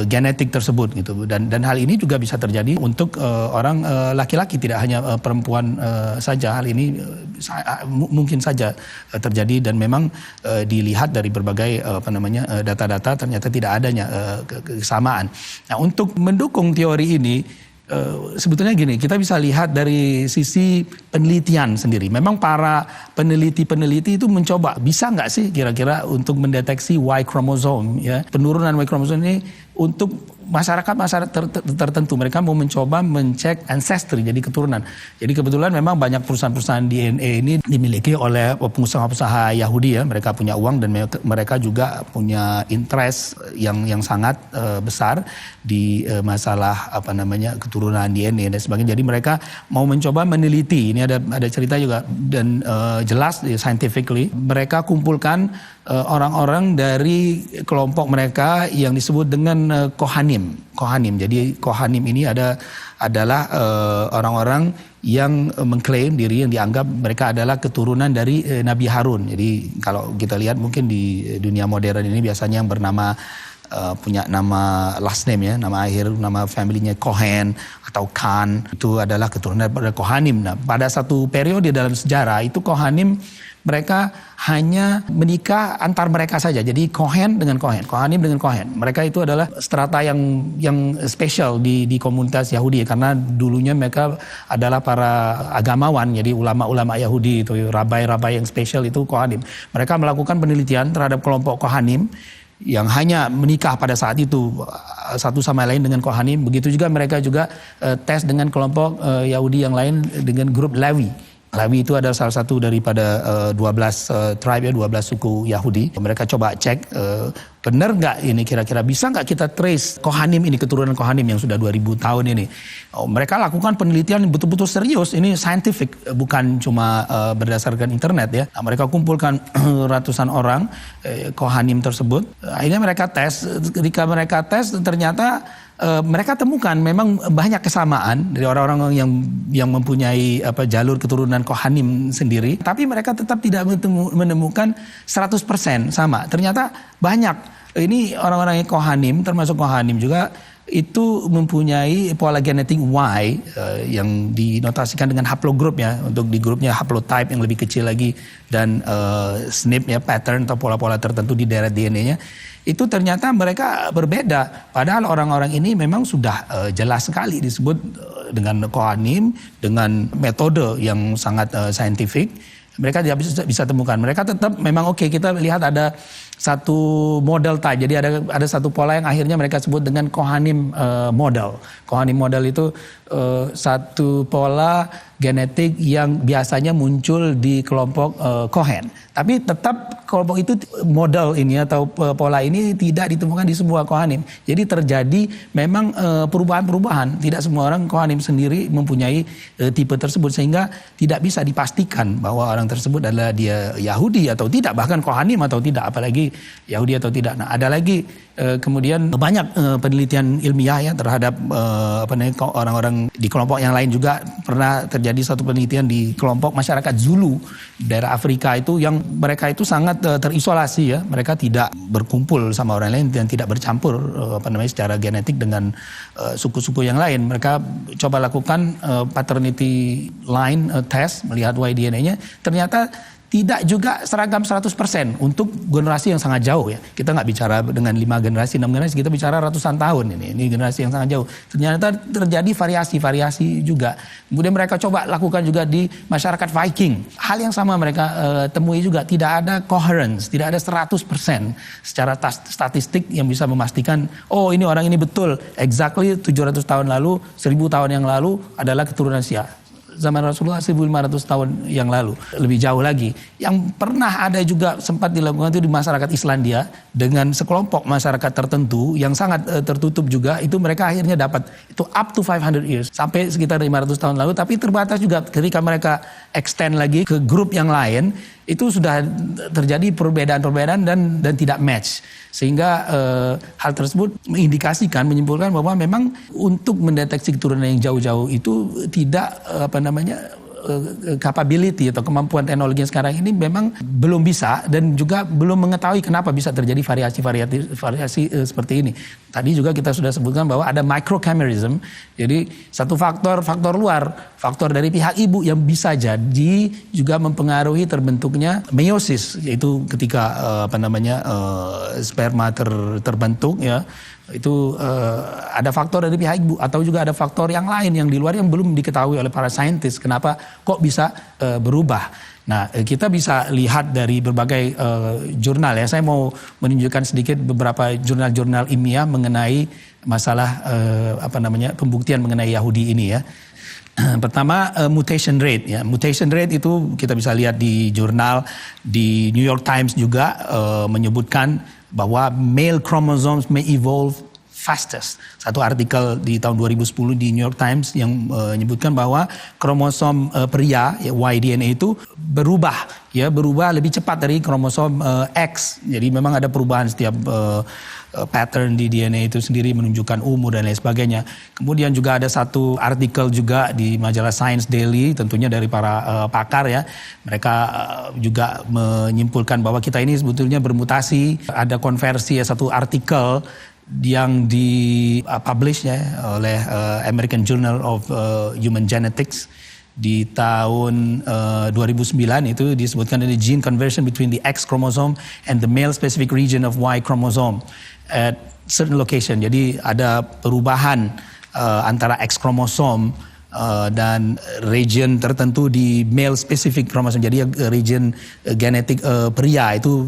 genetik tersebut gitu. Dan hal ini juga bisa terjadi untuk orang laki-laki, tidak hanya perempuan saja. Hal ini mungkin saja terjadi, dan memang dilihat dari berbagai data-data ternyata tidak adanya kesamaan. Nah, untuk mendukung teori ini, sebetulnya gini, kita bisa lihat dari sisi penelitian sendiri. Memang para peneliti itu mencoba, bisa nggak sih kira-kira untuk mendeteksi Y chromosome ya, penurunan Y chromosome ini untuk masyarakat tertentu. Mereka mau mencoba mencek ancestry, jadi keturunan. Jadi kebetulan memang banyak perusahaan-perusahaan DNA ini dimiliki oleh pengusaha-pengusaha Yahudi ya. Mereka punya uang dan mereka juga punya interest yang sangat besar di masalah keturunan DNA dan sebagainya. Jadi mereka mau mencoba meneliti. Ini ada cerita juga, dan jelas scientifically mereka kumpulkan orang-orang dari kelompok mereka yang disebut dengan Kohanim. Jadi Kohanim ini adalah orang-orang yang mengklaim diri, yang dianggap mereka adalah keturunan dari Nabi Harun. Jadi kalau kita lihat mungkin di dunia modern ini biasanya yang bernama punya nama last name ya, nama akhir, nama familynya Cohen atau Khan, itu adalah keturunan dari Kohanim. Nah, pada satu periode dalam sejarah itu Kohanim mereka hanya menikah antar mereka saja. Jadi Kohanim dengan Kohen. Mereka itu adalah strata yang spesial di komunitas Yahudi, karena dulunya mereka adalah para agamawan. Jadi ulama-ulama Yahudi itu, rabai-rabai yang spesial itu Kohanim. Mereka melakukan penelitian terhadap kelompok Kohanim yang hanya menikah pada saat itu satu sama lain dengan Kohanim. Begitu juga mereka juga tes dengan kelompok Yahudi yang lain dengan grup Lewi. Malawi itu adalah salah satu daripada 12 tribe, 12 suku Yahudi. Mereka coba cek benar nggak ini, kira-kira bisa nggak kita trace Kohanim ini, keturunan Kohanim yang sudah 2000 tahun ini. Mereka lakukan penelitian betul-betul serius, ini scientific, bukan cuma berdasarkan internet ya. Nah, mereka kumpulkan ratusan orang Kohanim tersebut. Akhirnya mereka tes. Ketika mereka tes ternyata mereka temukan memang banyak kesamaan dari orang-orang yang mempunyai jalur keturunan Kohanim sendiri, tapi mereka tetap tidak menemukan 100% sama. Ternyata banyak ini orang-orang yang Kohanim, termasuk Kohanim juga, itu mempunyai pola genetik Y yang dinotasikan dengan haplogroup ya. Untuk di grupnya haplotype yang lebih kecil lagi, dan SNP ya, pattern atau pola-pola tertentu di deret DNA-nya. Itu ternyata mereka berbeda. Padahal orang-orang ini memang sudah jelas sekali disebut dengan Kohanim, dengan metode yang sangat scientific. Mereka tidak bisa temukan. Mereka tetap memang oke, kita lihat ada satu model type. Jadi ada satu pola yang akhirnya mereka sebut dengan Kohanim model. Kohanim model itu satu pola genetik yang biasanya muncul di kelompok Kohen. Tapi tetap kelompok itu, model ini atau pola ini tidak ditemukan di semua Kohanim. Jadi terjadi memang perubahan-perubahan. Tidak semua orang Kohanim sendiri mempunyai tipe tersebut, sehingga tidak bisa dipastikan bahwa orang tersebut adalah dia Yahudi atau tidak, bahkan Kohanim atau tidak, apalagi Yahudi atau tidak. Nah, ada lagi kemudian banyak penelitian ilmiah ya terhadap orang-orang di kelompok yang lain juga. Pernah terjadi satu penelitian di kelompok masyarakat Zulu daerah Afrika itu, yang mereka itu sangat terisolasi ya. Mereka tidak berkumpul sama orang lain dan tidak bercampur secara genetik dengan suku-suku yang lain. Mereka coba lakukan paternity line test, melihat YDNA-nya. Ternyata tidak juga seragam 100% untuk generasi yang sangat jauh ya. Kita nggak bicara dengan 5 generasi, 6 generasi, kita bicara ratusan tahun ini. Ini generasi yang sangat jauh. Ternyata terjadi variasi-variasi juga. Kemudian mereka coba lakukan juga di masyarakat Viking. Hal yang sama mereka temui juga. Tidak ada coherence, tidak ada 100% secara statistik yang bisa memastikan, oh ini orang ini betul, exactly 700 tahun lalu, 1000 tahun yang lalu adalah keturunan Sia. Zaman Rasulullah 1500 tahun yang lalu, lebih jauh lagi. Yang pernah ada juga sempat dilakukan itu di masyarakat Islandia dengan sekelompok masyarakat tertentu yang sangat tertutup juga. Itu mereka akhirnya dapat itu up to 500 years, sampai sekitar 500 tahun lalu. Tapi terbatas juga ketika mereka extend lagi ke grup yang lain, itu sudah terjadi perbedaan-perbedaan dan tidak match. Sehingga hal tersebut mengindikasikan, menyimpulkan bahwa memang untuk mendeteksi keturunan yang jauh-jauh itu tidak capability atau kemampuan teknologi yang sekarang ini memang belum bisa, dan juga belum mengetahui kenapa bisa terjadi variasi seperti ini. Tadi juga kita sudah sebutkan bahwa ada microchimerism, jadi satu faktor luar, faktor dari pihak ibu yang bisa jadi juga mempengaruhi terbentuknya meiosis, yaitu ketika sperma terbentuk ya. Itu ada faktor dari pihak ibu, atau juga ada faktor yang lain yang di luar yang belum diketahui oleh para saintis kenapa kok bisa berubah. Nah, kita bisa lihat dari berbagai jurnal ya. Saya mau menunjukkan sedikit beberapa jurnal-jurnal ilmiah mengenai masalah pembuktian mengenai Yahudi ini ya. Pertama, mutation rate ya. Mutation rate itu kita bisa lihat di jurnal, di New York Times juga menyebutkan bahwa male chromosomes may evolve fastest. Satu artikel di tahun 2010 di New York Times yang menyebutkan bahwa kromosom pria ya, YDNA itu berubah lebih cepat dari kromosom X. Jadi memang ada perubahan setiap pattern di DNA itu sendiri menunjukkan umur dan lain sebagainya. Kemudian juga ada satu artikel juga di majalah Science Daily, tentunya dari para pakar ya. Mereka juga menyimpulkan bahwa kita ini sebetulnya bermutasi. Ada konversi ya, satu artikel yang di-publish ya oleh American Journal of Human Genetics di tahun 2009, itu disebutkan ada gene conversion between the X chromosome and the male specific region of Y chromosome at certain location. Jadi ada perubahan antara X chromosome dan region tertentu di male specific chromosome. Jadi region genetik pria itu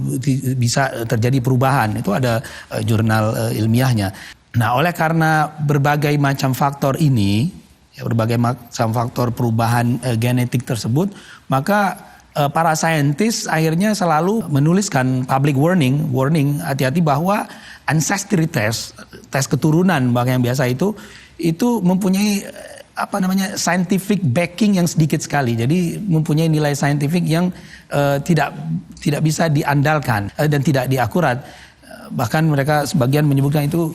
bisa terjadi perubahan. Itu ada jurnal ilmiahnya. Nah, oleh karena berbagai macam faktor ini ya, berbagai macam faktor perubahan genetik tersebut, maka para saintis akhirnya selalu menuliskan public warning hati-hati bahwa ancestry test, tes keturunan bahkan yang biasa itu mempunyai scientific backing yang sedikit sekali. Jadi mempunyai nilai saintifik yang tidak bisa diandalkan dan tidak diakurat. Bahkan mereka sebagian menyebutkan itu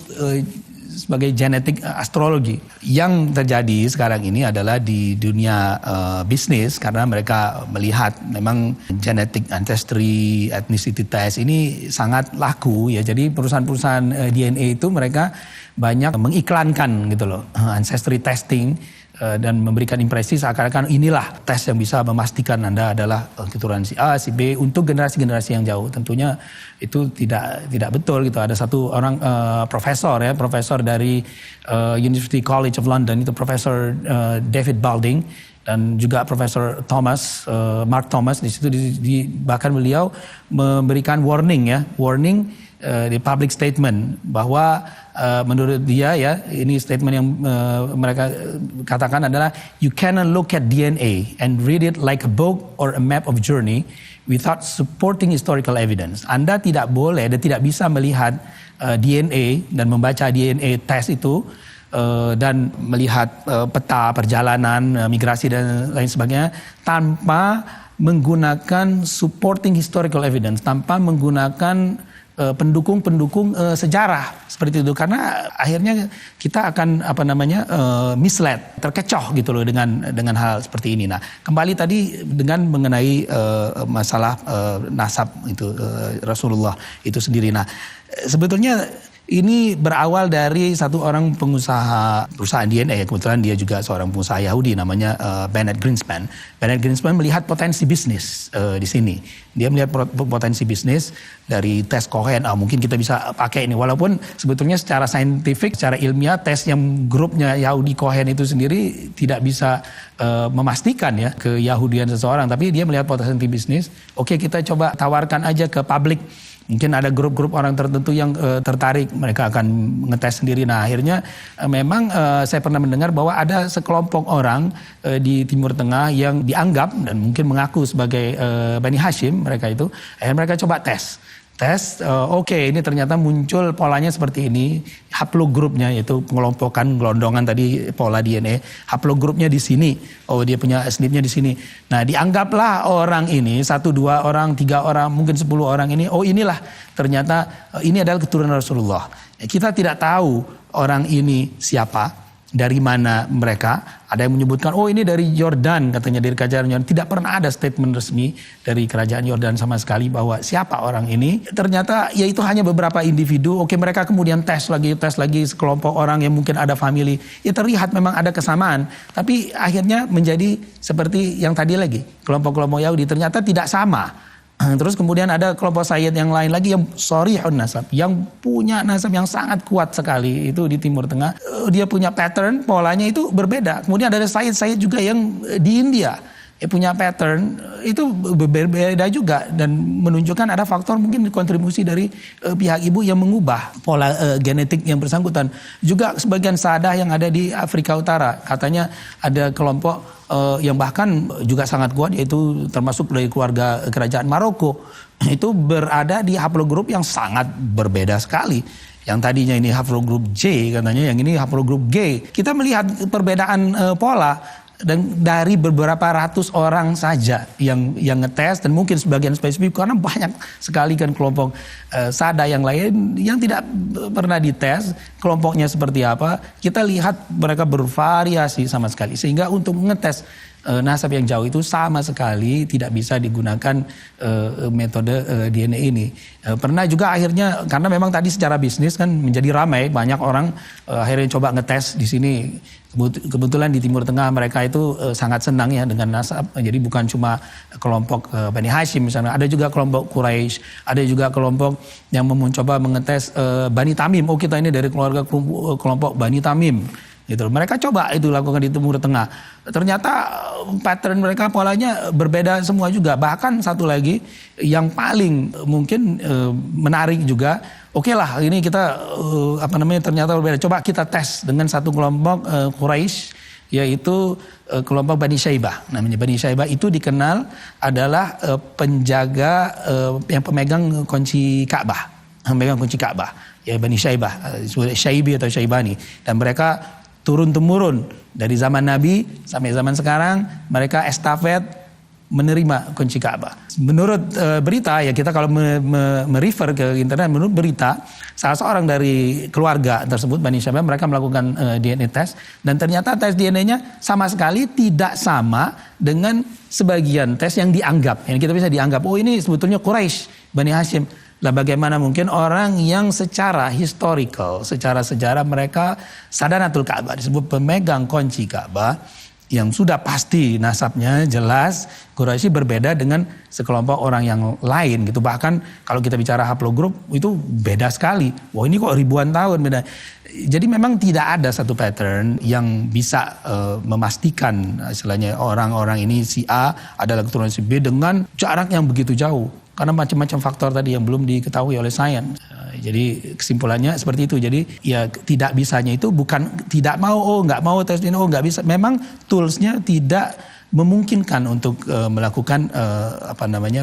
sebagai genetik astrologi. Yang terjadi sekarang ini adalah di dunia bisnis, karena mereka melihat memang genetic ancestry ethnicity test ini sangat laku ya. Jadi perusahaan-perusahaan DNA itu mereka banyak mengiklankan gitu loh ancestry testing dan memberikan impresi seakan-akan inilah tes yang bisa memastikan Anda adalah keturunan si A, si B untuk generasi-generasi yang jauh. Tentunya itu tidak betul gitu. Ada satu orang profesor dari University College of London, itu Profesor David Balding, dan juga Profesor Mark Thomas di situ bahkan beliau memberikan warning di public statement bahwa menurut dia ya, ini statement yang mereka katakan adalah you cannot look at DNA and read it like a book or a map of journey without supporting historical evidence. Anda tidak boleh dan tidak bisa melihat DNA dan membaca DNA test itu dan melihat peta perjalanan migrasi dan lain sebagainya tanpa menggunakan supporting historical evidence, tanpa menggunakan pendukung sejarah seperti itu, karena akhirnya kita akan misled, terkecoh gitu loh dengan hal seperti ini. Nah, kembali tadi dengan mengenai masalah nasab itu Rasulullah itu sendiri. Nah, sebetulnya ini berawal dari satu orang pengusaha perusahaan DNA ya, kebetulan dia juga seorang pengusaha Yahudi namanya Bennett Greenspan. Bennett Greenspan melihat potensi bisnis di sini. Dia melihat potensi bisnis dari tes Cohen. Mungkin kita bisa pakai ini, walaupun sebetulnya secara saintifik, secara ilmiah tes yang grupnya Yahudi Cohen itu sendiri tidak bisa memastikan ya keyahudian seseorang. Tapi dia melihat potensi bisnis. Oke, kita coba tawarkan aja ke publik. Mungkin ada grup-grup orang tertentu yang tertarik, mereka akan ngetes sendiri. Nah, akhirnya memang saya pernah mendengar bahwa ada sekelompok orang di Timur Tengah yang dianggap dan mungkin mengaku sebagai Bani Hashim, mereka itu. Akhirnya mereka coba tes. Oke, ini ternyata muncul polanya seperti ini. Haplogrupnya, yaitu pengelompokan gelondongan tadi pola DNA. Haplogrupnya di sini. Oh, dia punya SNP-nya di sini. Nah, dianggaplah orang ini 1, 2 orang, 3 orang, mungkin 10 orang ini. Oh, inilah ternyata ini adalah keturunan Rasulullah. Kita tidak tahu orang ini siapa, dari mana mereka. Ada yang menyebutkan, oh ini dari Yordan, katanya dari kerajaan Yordan. Tidak pernah ada statement resmi dari kerajaan Yordan sama sekali bahwa siapa orang ini. Ternyata ya itu hanya beberapa individu. Oke, mereka kemudian tes lagi sekelompok orang yang mungkin ada family. Ya terlihat memang ada kesamaan. Tapi akhirnya menjadi seperti yang tadi lagi. Kelompok-kelompok Yahudi ternyata tidak sama. Terus kemudian ada kelompok Sayyid yang lain lagi yang shorihun nasab, yang punya nasab yang sangat kuat sekali itu di Timur Tengah. Dia punya pattern, polanya itu berbeda. Kemudian ada Sayyid juga yang di India punya pattern itu berbeda juga, dan menunjukkan ada faktor mungkin kontribusi dari pihak ibu yang mengubah pola genetik yang bersangkutan. Juga sebagian Sadah yang ada di Afrika Utara, katanya ada kelompok yang bahkan juga sangat kuat, yaitu termasuk dari keluarga kerajaan Maroko, itu berada di haplogrup yang sangat berbeda sekali. Yang tadinya ini haplogrup J katanya, yang ini haplogrup G. Kita melihat perbedaan pola. Dan dari beberapa ratus orang saja yang ngetes, dan mungkin sebagian spesifik karena banyak sekali kan kelompok Sada yang lain yang tidak pernah dites kelompoknya seperti apa. Kita lihat mereka bervariasi sama sekali, sehingga untuk ngetes nasab yang jauh itu sama sekali tidak bisa digunakan metode DNA ini. Pernah juga akhirnya, karena memang tadi secara bisnis kan menjadi ramai, banyak orang akhirnya coba ngetes di sini. Kebetulan di Timur Tengah mereka itu sangat senang ya dengan nasab. Jadi bukan cuma kelompok Bani Hashim misalnya, ada juga kelompok Quraisy, ada juga kelompok yang mencoba mengetes Bani Tamim. Oh, kita ini dari kelompok Bani Tamim. Gitu. Mereka coba itu lakukan di Timur Tengah. Ternyata pattern mereka polanya berbeda semua juga. Bahkan satu lagi yang paling mungkin menarik juga. Oke lah, ini kita ternyata berbeda. Coba kita tes dengan satu kelompok Quraisy yaitu kelompok Bani Syaibah. Namanya Bani Syaibah itu dikenal adalah penjaga yang pemegang kunci Ka'bah. Pemegang kunci Ka'bah. Ya Bani Syaibah, Syaibi atau Syaibani. Dan mereka turun-temurun dari zaman Nabi sampai zaman sekarang, mereka estafet menerima kunci Ka'bah. Menurut berita, ya kita kalau merefer ke internet, menurut berita, salah seorang dari keluarga tersebut, Bani Syaibah, mereka melakukan DNA test, dan ternyata tes DNA-nya sama sekali tidak sama dengan sebagian tes yang dianggap. Yang kita bisa dianggap, oh ini sebetulnya Quraisy, Bani Hashim. Lah bagaimana mungkin orang yang secara historical, secara sejarah mereka Sadanatul Ka'bah, disebut pemegang kunci Ka'bah, yang sudah pasti nasabnya jelas Quraisy berbeda dengan sekelompok orang yang lain gitu. Bahkan kalau kita bicara haplogroup itu beda sekali. Wah ini kok ribuan tahun beda. Jadi memang tidak ada satu pattern yang bisa memastikan istilahnya orang-orang ini si A adalah keturunan si B dengan jarak yang begitu jauh. Karena macam-macam faktor tadi yang belum diketahui oleh sains. Jadi kesimpulannya seperti itu. Jadi ya tidak bisanya itu bukan tidak mau, nggak mau tes DNA, nggak bisa. Memang toolsnya tidak memungkinkan untuk melakukan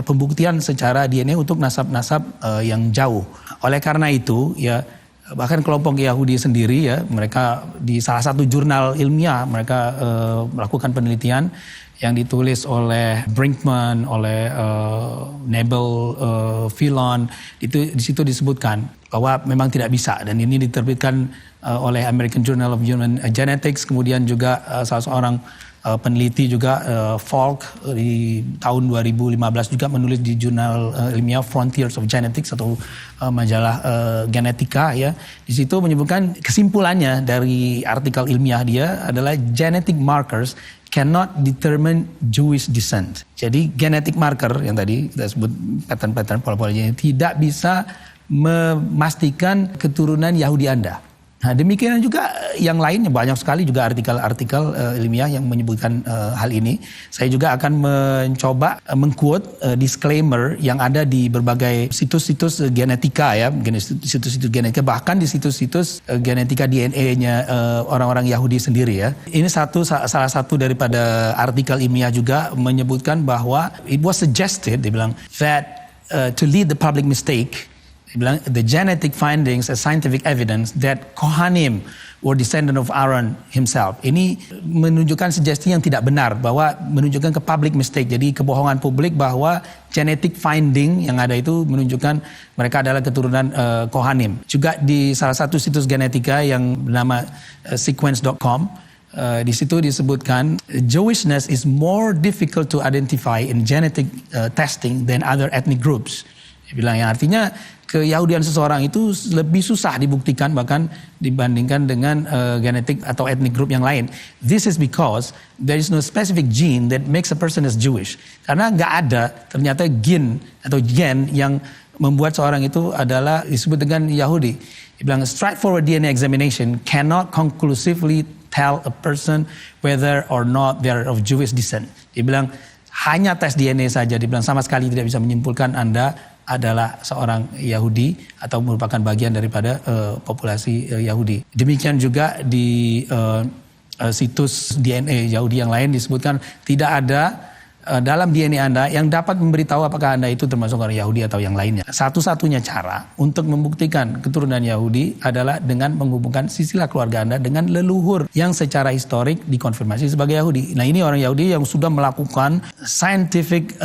pembuktian secara DNA untuk nasab-nasab yang jauh. Oleh karena itu ya bahkan kelompok Yahudi sendiri ya mereka di salah satu jurnal ilmiah mereka melakukan penelitian yang ditulis oleh Brinkman, oleh Nebel, Philon, itu di situ disebutkan bahwa memang tidak bisa, dan ini diterbitkan oleh American Journal of Human Genetics, kemudian juga salah seorang peneliti juga Falk di tahun 2015 juga menulis di jurnal ilmiah Frontiers of Genetics atau majalah genetika ya. Di situ menyebutkan kesimpulannya dari artikel ilmiah dia adalah genetic markers cannot determine Jewish descent. Jadi genetic marker yang tadi kita sebut pattern-pattern pola-polanya tidak bisa memastikan keturunan Yahudi Anda. Nah demikian juga yang lainnya, banyak sekali juga artikel-artikel ilmiah yang menyebutkan hal ini. Saya juga akan mencoba mengquote disclaimer yang ada di berbagai situs-situs genetika ya, situs-situs genetika, bahkan di situs-situs genetika DNA-nya orang-orang Yahudi sendiri ya. Ini salah satu daripada artikel ilmiah juga menyebutkan bahwa it was suggested, dia bilang, that to lead the public mistake, the genetic findings as scientific evidence that Kohanim were descendant of Aaron himself. Ini menunjukkan sugesti yang tidak benar, bahwa menunjukkan ke public mistake. Jadi kebohongan publik bahwa genetic finding yang ada itu menunjukkan mereka adalah keturunan Kohanim. Juga di salah satu situs genetika yang bernama sequence.com, di situ disebutkan Jewishness is more difficult to identify in genetic testing than other ethnic groups. Dia bilang yang artinya keyahudian seseorang itu lebih susah dibuktikan bahkan dibandingkan dengan genetik atau ethnic group yang lain. This is because there is no specific gene that makes a person as Jewish. Karena nggak ada ternyata gen yang membuat seorang itu adalah disebut dengan Yahudi. Dia bilang straightforward DNA examination cannot conclusively tell a person whether or not they are of Jewish descent. Dia bilang hanya tes DNA saja, dia bilang sama sekali tidak bisa menyimpulkan Anda adalah seorang Yahudi atau merupakan bagian daripada populasi Yahudi. Demikian juga di situs DNA Yahudi yang lain disebutkan tidak ada dalam DNA Anda yang dapat memberitahu apakah Anda itu termasuk orang Yahudi atau yang lainnya. Satu-satunya cara untuk membuktikan keturunan Yahudi adalah dengan menghubungkan silsilah keluarga Anda dengan leluhur yang secara historik dikonfirmasi sebagai Yahudi. Nah ini orang Yahudi yang sudah melakukan scientific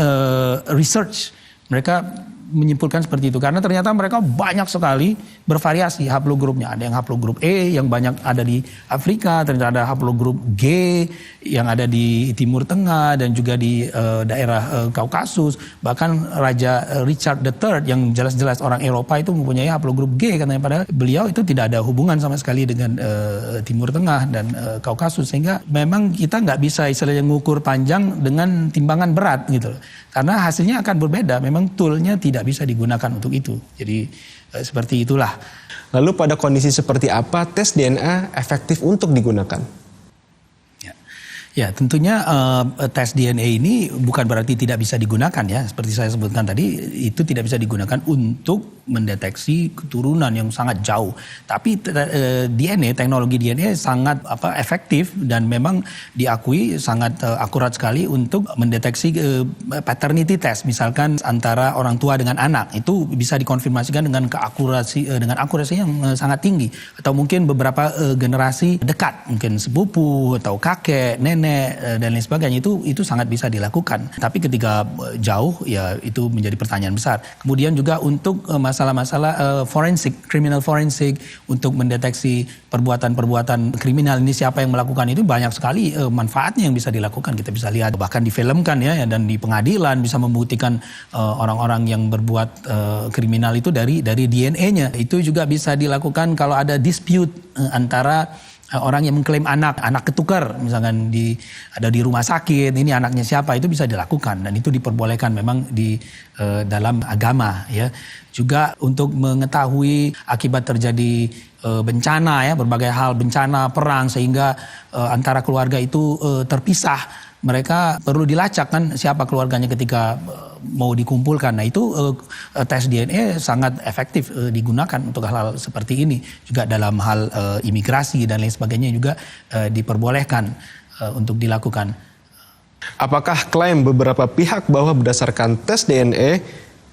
research. Mereka menyimpulkan seperti itu karena ternyata mereka banyak sekali bervariasi haplogrupnya. Ada yang haplogrup E yang banyak ada di Afrika, ternyata ada haplogrup G yang ada di Timur Tengah dan juga di daerah Kaukasus. Bahkan Raja Richard III yang jelas-jelas orang Eropa itu mempunyai haplogrup G katanya, padahal beliau itu tidak ada hubungan sama sekali dengan Timur Tengah dan Kaukasus, sehingga memang kita nggak bisa istilahnya ngukur panjang dengan timbangan berat gitu. Karena hasilnya akan berbeda, memang toolnya tidak bisa digunakan untuk itu. Jadi seperti itulah. Lalu pada kondisi seperti apa tes DNA efektif untuk digunakan? Ya, tentunya tes DNA ini bukan berarti tidak bisa digunakan ya. Seperti saya sebutkan tadi, itu tidak bisa digunakan untuk mendeteksi keturunan yang sangat jauh. Tapi DNA, teknologi DNA sangat efektif dan memang diakui sangat akurat sekali untuk mendeteksi paternity test. Misalkan antara orang tua dengan anak, itu bisa dikonfirmasikan dengan akurasi yang sangat tinggi. Atau mungkin beberapa generasi dekat, mungkin sepupu atau kakek, nenek, dan lain sebagainya, itu sangat bisa dilakukan. Tapi ketika jauh ya itu menjadi pertanyaan besar. Kemudian juga untuk masalah-masalah forensik, criminal forensik, untuk mendeteksi perbuatan-perbuatan kriminal ini siapa yang melakukan, itu banyak sekali manfaatnya yang bisa dilakukan. Kita bisa lihat bahkan difilmkan ya, dan di pengadilan bisa membuktikan orang-orang yang berbuat kriminal itu dari DNA-nya. Itu juga bisa dilakukan kalau ada dispute antara orang yang mengklaim anak ketukar, misalkan ada di rumah sakit, ini anaknya siapa, itu bisa dilakukan dan itu diperbolehkan memang di dalam agama ya. Juga untuk mengetahui akibat terjadi bencana ya, berbagai hal, bencana, perang, sehingga antara keluarga itu terpisah. Mereka perlu dilacak kan siapa keluarganya ketika mau dikumpulkan. Nah itu tes DNA sangat efektif digunakan untuk hal-hal seperti ini. Juga dalam hal imigrasi dan lain sebagainya juga diperbolehkan untuk dilakukan. Apakah klaim beberapa pihak bahwa berdasarkan tes DNA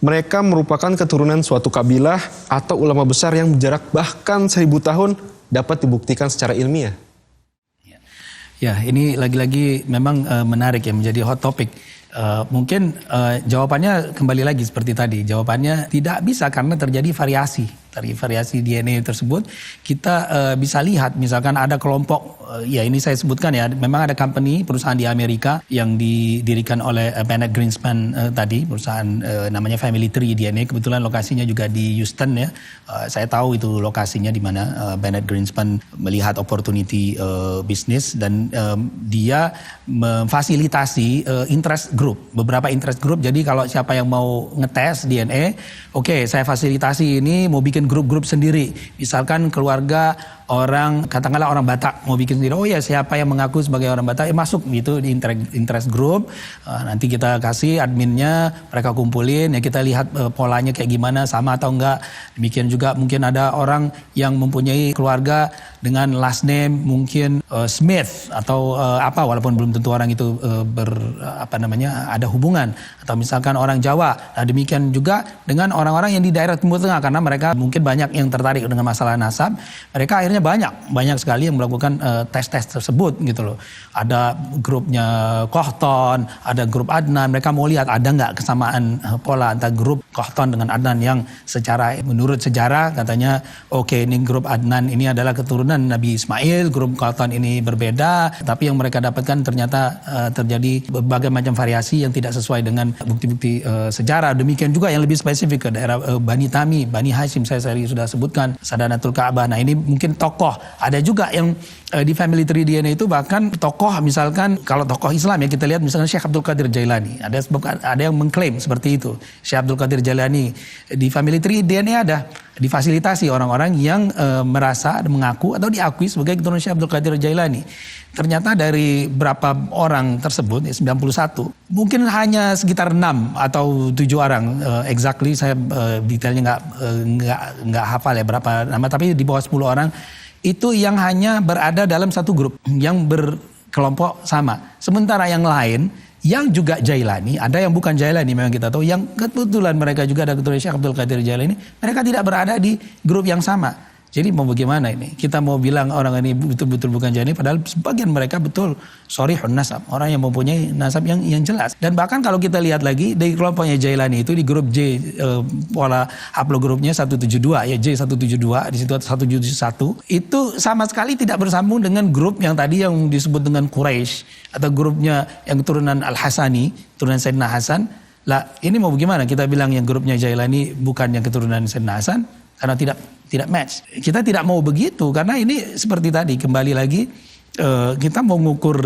mereka merupakan keturunan suatu kabilah atau ulama besar yang berjarak bahkan 1000 tahun dapat dibuktikan secara ilmiah? Ya, ini lagi-lagi memang menarik ya, menjadi hot topic. Mungkin jawabannya kembali lagi seperti tadi. Jawabannya tidak bisa karena terjadi variasi. Dari variasi DNA tersebut kita bisa lihat misalkan ada kelompok, ya ini saya sebutkan ya, memang ada company, perusahaan di Amerika yang didirikan oleh Bennett Greenspan tadi, perusahaan namanya Family Tree DNA, kebetulan lokasinya juga di Houston ya. Saya tahu itu lokasinya di mana Bennett Greenspan melihat opportunity bisnis dan dia memfasilitasi interest group, beberapa interest group. Jadi kalau siapa yang mau ngetes DNA, oke, saya fasilitasi ini, mau bikin grup-grup sendiri. Misalkan keluarga orang, katakanlah orang Batak mau bikin sendiri. Oh ya, siapa yang mengaku sebagai orang Batak, masuk gitu di interest group. Nanti kita kasih adminnya, mereka kumpulin, ya kita lihat polanya kayak gimana, sama atau enggak. Demikian juga mungkin ada orang yang mempunyai keluarga dengan last name mungkin Smith atau walaupun belum tentu orang itu ada hubungan. Atau misalkan orang Jawa. Nah demikian juga dengan orang-orang yang di daerah Timur Tengah, karena mereka mungkin banyak yang tertarik dengan masalah nasab. Mereka akhirnya banyak sekali yang melakukan tes-tes tersebut gitu loh. Ada grupnya Kohton, ada grup Adnan. Mereka mau lihat ada nggak kesamaan pola antara grup Kohton dengan Adnan yang secara menurut sejarah katanya oke, ini grup Adnan ini adalah keturunan Nabi Ismail, grup Kohton ini berbeda. Tapi yang mereka dapatkan ternyata terjadi berbagai macam variasi yang tidak sesuai dengan bukti-bukti sejarah. Demikian juga yang lebih spesifik ke daerah Bani Tami, Bani Hashim, saya sudah sebutkan, Sadanatul Ka'bah. Nah ini mungkin tokoh. Ada juga yang di Family Tree DNA itu bahkan tokoh, misalkan kalau tokoh Islam ya kita lihat misalkan Syekh Abdul Qadir Jailani. Ada yang mengklaim seperti itu. Syekh Abdul Qadir Jailani di Family Tree DNA ada difasilitasi orang-orang yang merasa mengaku atau diakui sebagai keturunan Syekh Abdul Qadir Jailani. Ternyata dari berapa orang tersebut, 91, mungkin hanya sekitar 6 atau 7 orang, exactly saya detailnya nggak hafal ya berapa nama, tapi di bawah 10 orang itu yang hanya berada dalam satu grup yang berkelompok sama. Sementara yang lain yang juga Jailani, ada yang bukan Jailani memang kita tahu, yang kebetulan mereka juga ada keturunan Syekh Abdul Qadir Jailani, mereka tidak berada di grup yang sama. Jadi mau bagaimana ini? Kita mau bilang orang ini betul-betul bukan Jailani, padahal sebagian mereka betul shorihun nasab, orang yang mempunyai nasab yang jelas. Dan bahkan kalau kita lihat lagi dari kelompoknya Jailani itu di grup J, pola haplogrupnya 172 ya, J172, di situ 171, itu sama sekali tidak bersambung dengan grup yang tadi yang disebut dengan Quraisy atau grupnya yang keturunan Al-Hasani, turunan Sayyidina Hasan. Lah ini mau bagaimana? Kita bilang yang grupnya Jailani bukan yang keturunan Sayyidina Hasan karena tidak match. Kita tidak mau begitu karena ini seperti tadi, kembali lagi kita mau mengukur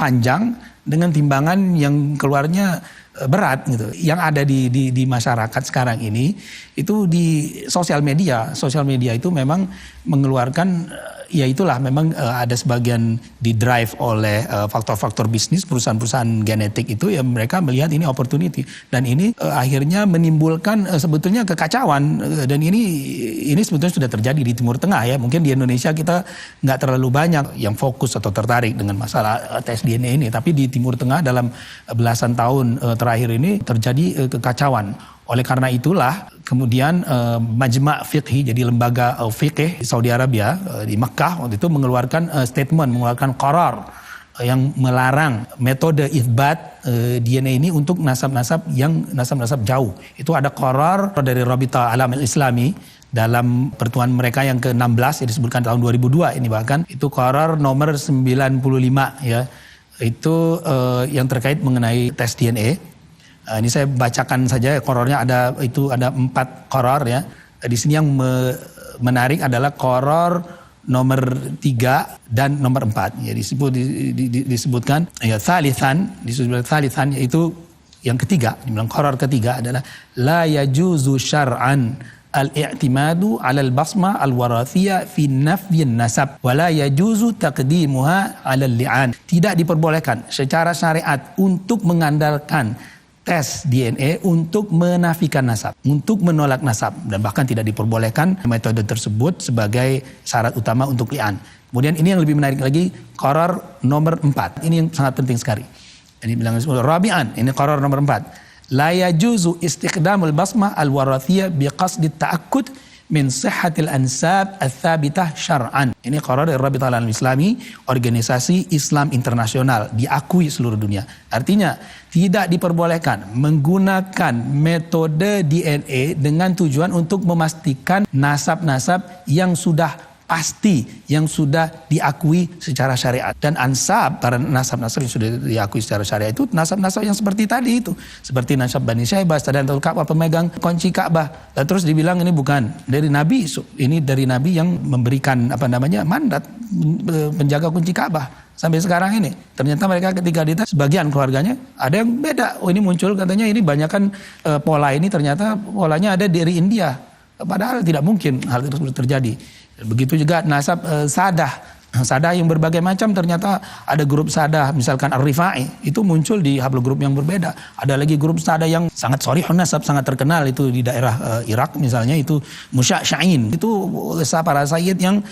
panjang dengan timbangan yang keluarnya berat gitu. Yang ada di masyarakat sekarang ini itu di sosial media. Sosial media itu memang mengeluarkan ya itulah memang ada sebagian di drive oleh faktor-faktor bisnis perusahaan-perusahaan genetik itu ya mereka melihat ini opportunity dan ini akhirnya menimbulkan sebetulnya kekacauan dan ini sebetulnya sudah terjadi di Timur Tengah ya. Mungkin di Indonesia kita nggak terlalu banyak yang fokus atau tertarik dengan masalah tes DNA ini, tapi di Timur Tengah dalam belasan tahun terakhir ini terjadi kekacauan. Oleh karena itulah kemudian Majma' Fiqhi, jadi lembaga fiqh di Saudi Arabia, di Mekah waktu itu mengeluarkan statement, mengeluarkan qarar yang melarang metode itsbat DNA ini untuk nasab-nasab yang nasab-nasab jauh. Itu ada qarar dari Rabita Alam Islami dalam pertemuan mereka yang ke-16 yang disebutkan tahun 2002 ini, bahkan itu qarar nomor 95 ya. Itu yang terkait mengenai tes DNA. Ini saya bacakan saja qorarnya, ada 4 qarar ya. Di sini yang menarik adalah qarar nomor 3 dan nomor 4. Ya, disebutkan ya thalithan, yaitu yang ketiga, dibilang qarar ketiga adalah la yajuzu syar'an al-i'timadu 'ala al-basma al-warathiyah fi nafyin nasab wa la yajuzu taqdimuha 'ala al-li'an. Tidak diperbolehkan secara syariat untuk mengandalkan tes DNA untuk menafikan nasab, untuk menolak nasab, dan bahkan tidak diperbolehkan metode tersebut sebagai syarat utama untuk li'an. Kemudian ini yang lebih menarik lagi, qarar nomor 4. Ini yang sangat penting sekali. Ini bilang rabi'an, ini qarar nomor 4. La yajuzu istiqdamul basmah al-warathiyah biqasdi ta'akkud min sihhatil ansab ats-tsabitah syar'an. Ini qarar dari Rabita Alam Islami, organisasi Islam internasional, diakui seluruh dunia. Artinya tidak diperbolehkan menggunakan metode DNA dengan tujuan untuk memastikan nasab-nasab yang sudah pasti, yang sudah diakui secara syariat. Dan ansab, para nasab-nasab yang sudah diakui secara syariat itu nasab-nasab yang seperti tadi itu. Seperti nasab Bani Syaibah, Sadanatul Ka'bah, pemegang kunci Ka'bah. Dan terus dibilang ini bukan dari Nabi, ini dari Nabi yang memberikan mandat penjaga kunci Ka'bah. Sampai sekarang ini, ternyata mereka ketika dites, sebagian keluarganya ada yang beda. Oh, ini muncul katanya ini banyakkan pola ini, ternyata polanya ada dari India. Padahal tidak mungkin hal tersebut terjadi. Begitu juga nasab sadah yang berbagai macam, ternyata ada grup sadah misalkan Ar-Rifai itu muncul di haplogrup yang berbeda. Ada lagi grup sadah yang sangat shorihun nasab, sangat terkenal itu di daerah Irak misalnya, itu Musya'in. Itu para sayyid yang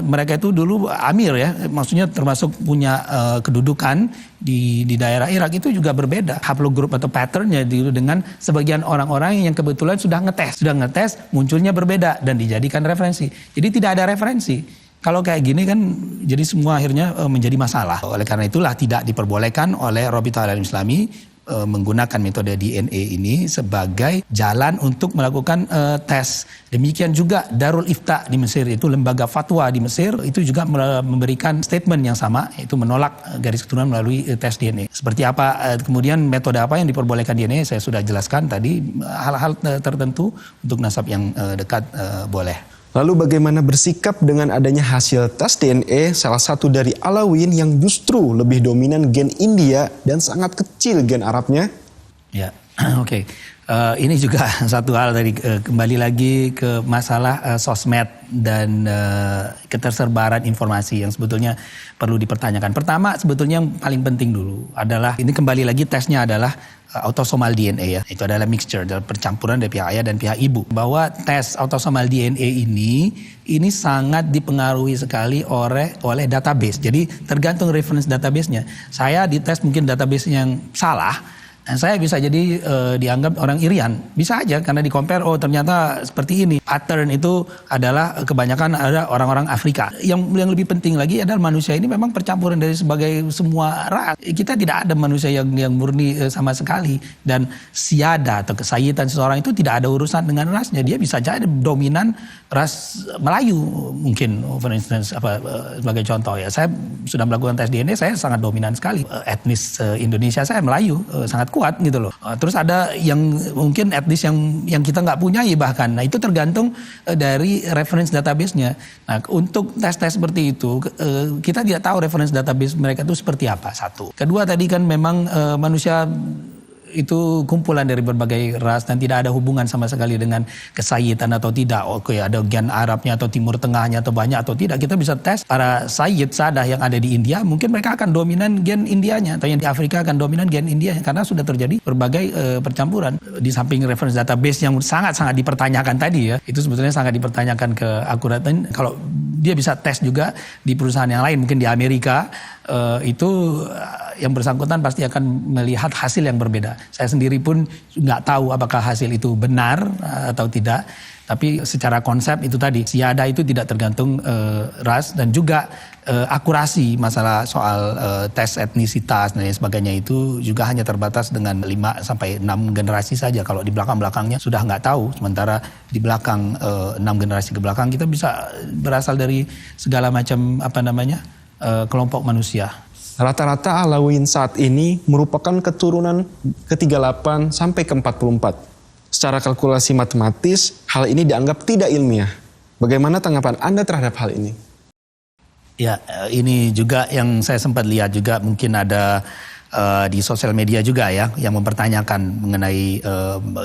mereka itu dulu amir ya, maksudnya termasuk punya kedudukan di daerah Irak, itu juga berbeda haplogrup atau patternnya dengan sebagian orang-orang yang kebetulan sudah ngetes munculnya berbeda dan dijadikan referensi. Jadi tidak ada referensi. Kalau kayak gini kan jadi semua akhirnya menjadi masalah. Oleh karena itulah tidak diperbolehkan oleh Rabita Alam Islami menggunakan metode DNA ini sebagai jalan untuk melakukan tes. Demikian juga Darul Ifta di Mesir, itu lembaga fatwa di Mesir, itu juga memberikan statement yang sama, yaitu menolak garis keturunan melalui tes DNA. Seperti apa kemudian metode apa yang diperbolehkan DNA, saya sudah jelaskan tadi. Hal-hal tertentu untuk nasab yang dekat boleh. Lalu bagaimana bersikap dengan adanya hasil tes DNA salah satu dari Alawiyyin yang justru lebih dominan gen India dan sangat kecil gen Arabnya? Ya, oke. Ini juga satu hal tadi, kembali lagi ke masalah sosmed dan ketersebaran informasi yang sebetulnya perlu dipertanyakan. Pertama, sebetulnya yang paling penting dulu adalah, ini kembali lagi tesnya adalah autosomal DNA ya. Itu adalah mixture, adalah percampuran dari pihak ayah dan pihak ibu. Bahwa tes autosomal DNA ini sangat dipengaruhi sekali oleh database. Jadi tergantung reference database-nya. Saya dites mungkin database yang salah, dan saya bisa jadi dianggap orang Irian. Bisa aja karena di-compare, oh ternyata seperti ini. Pattern itu adalah kebanyakan ada orang-orang Afrika. Yang lebih penting lagi adalah manusia ini memang percampuran dari sebagai semua ras. Kita tidak ada manusia yang murni sama sekali. Dan siada atau kesayitan seseorang itu tidak ada urusan dengan rasnya. Dia bisa jadi dominan ras Melayu mungkin, for instance, sebagai contoh ya. Saya sudah melakukan tes DNA, saya sangat dominan sekali. Etnis Indonesia saya Melayu, sangat kuat gitu loh. Terus ada yang mungkin etnis yang kita nggak punyai bahkan. Nah itu tergantung dari reference database-nya. Nah untuk tes-tes seperti itu kita tidak tahu reference database mereka itu seperti apa, satu. Kedua tadi kan memang manusia itu kumpulan dari berbagai ras dan tidak ada hubungan sama sekali dengan kesayidan atau tidak. Oke, ada gen Arabnya atau Timur Tengahnya atau banyak atau tidak. Kita bisa tes para sayyid sadah yang ada di India, mungkin mereka akan dominan gen Indianya, atau yang di Afrika akan dominan gen Indianya, karena sudah terjadi berbagai percampuran. Di samping reference database yang sangat-sangat dipertanyakan tadi ya, itu sebetulnya sangat dipertanyakan keakuratan. Kalau dia bisa tes juga di perusahaan yang lain, mungkin di Amerika, itu yang bersangkutan pasti akan melihat hasil yang berbeda. Saya sendiri pun nggak tahu apakah hasil itu benar atau tidak. Tapi secara konsep itu tadi, siada itu tidak tergantung ras, dan juga akurasi masalah soal tes etnisitas dan lain sebagainya itu juga hanya terbatas dengan 5 sampai 6 generasi saja. Kalau di belakang-belakangnya sudah nggak tahu. Sementara di belakang 6 generasi ke belakang kita bisa berasal dari segala macam kelompok manusia. Rata-rata Alawiyyin saat ini merupakan keturunan ke-38 sampai ke-44. Secara kalkulasi matematis, hal ini dianggap tidak ilmiah. Bagaimana tanggapan Anda terhadap hal ini? Ya, ini juga yang saya sempat lihat juga, mungkin ada di sosial media juga ya, yang mempertanyakan mengenai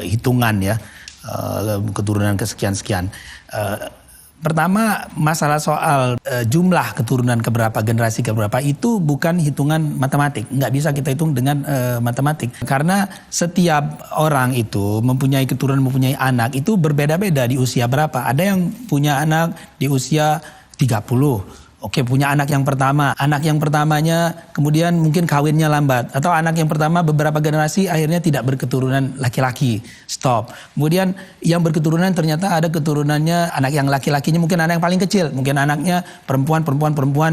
hitungan ya, keturunan kesekian-sekian. Pertama, masalah soal jumlah keturunan keberapa, generasi keberapa, itu bukan hitungan matematik. Nggak bisa kita hitung dengan matematik. Karena setiap orang itu mempunyai keturunan, mempunyai anak, itu berbeda-beda di usia berapa. Ada yang punya anak di usia 30. Oke, punya anak yang pertama. Anak yang pertamanya kemudian mungkin kawinnya lambat. Atau anak yang pertama beberapa generasi akhirnya tidak berketurunan laki-laki. Stop. Kemudian yang berketurunan ternyata ada keturunannya, anak yang laki-lakinya mungkin anak yang paling kecil. Mungkin anaknya perempuan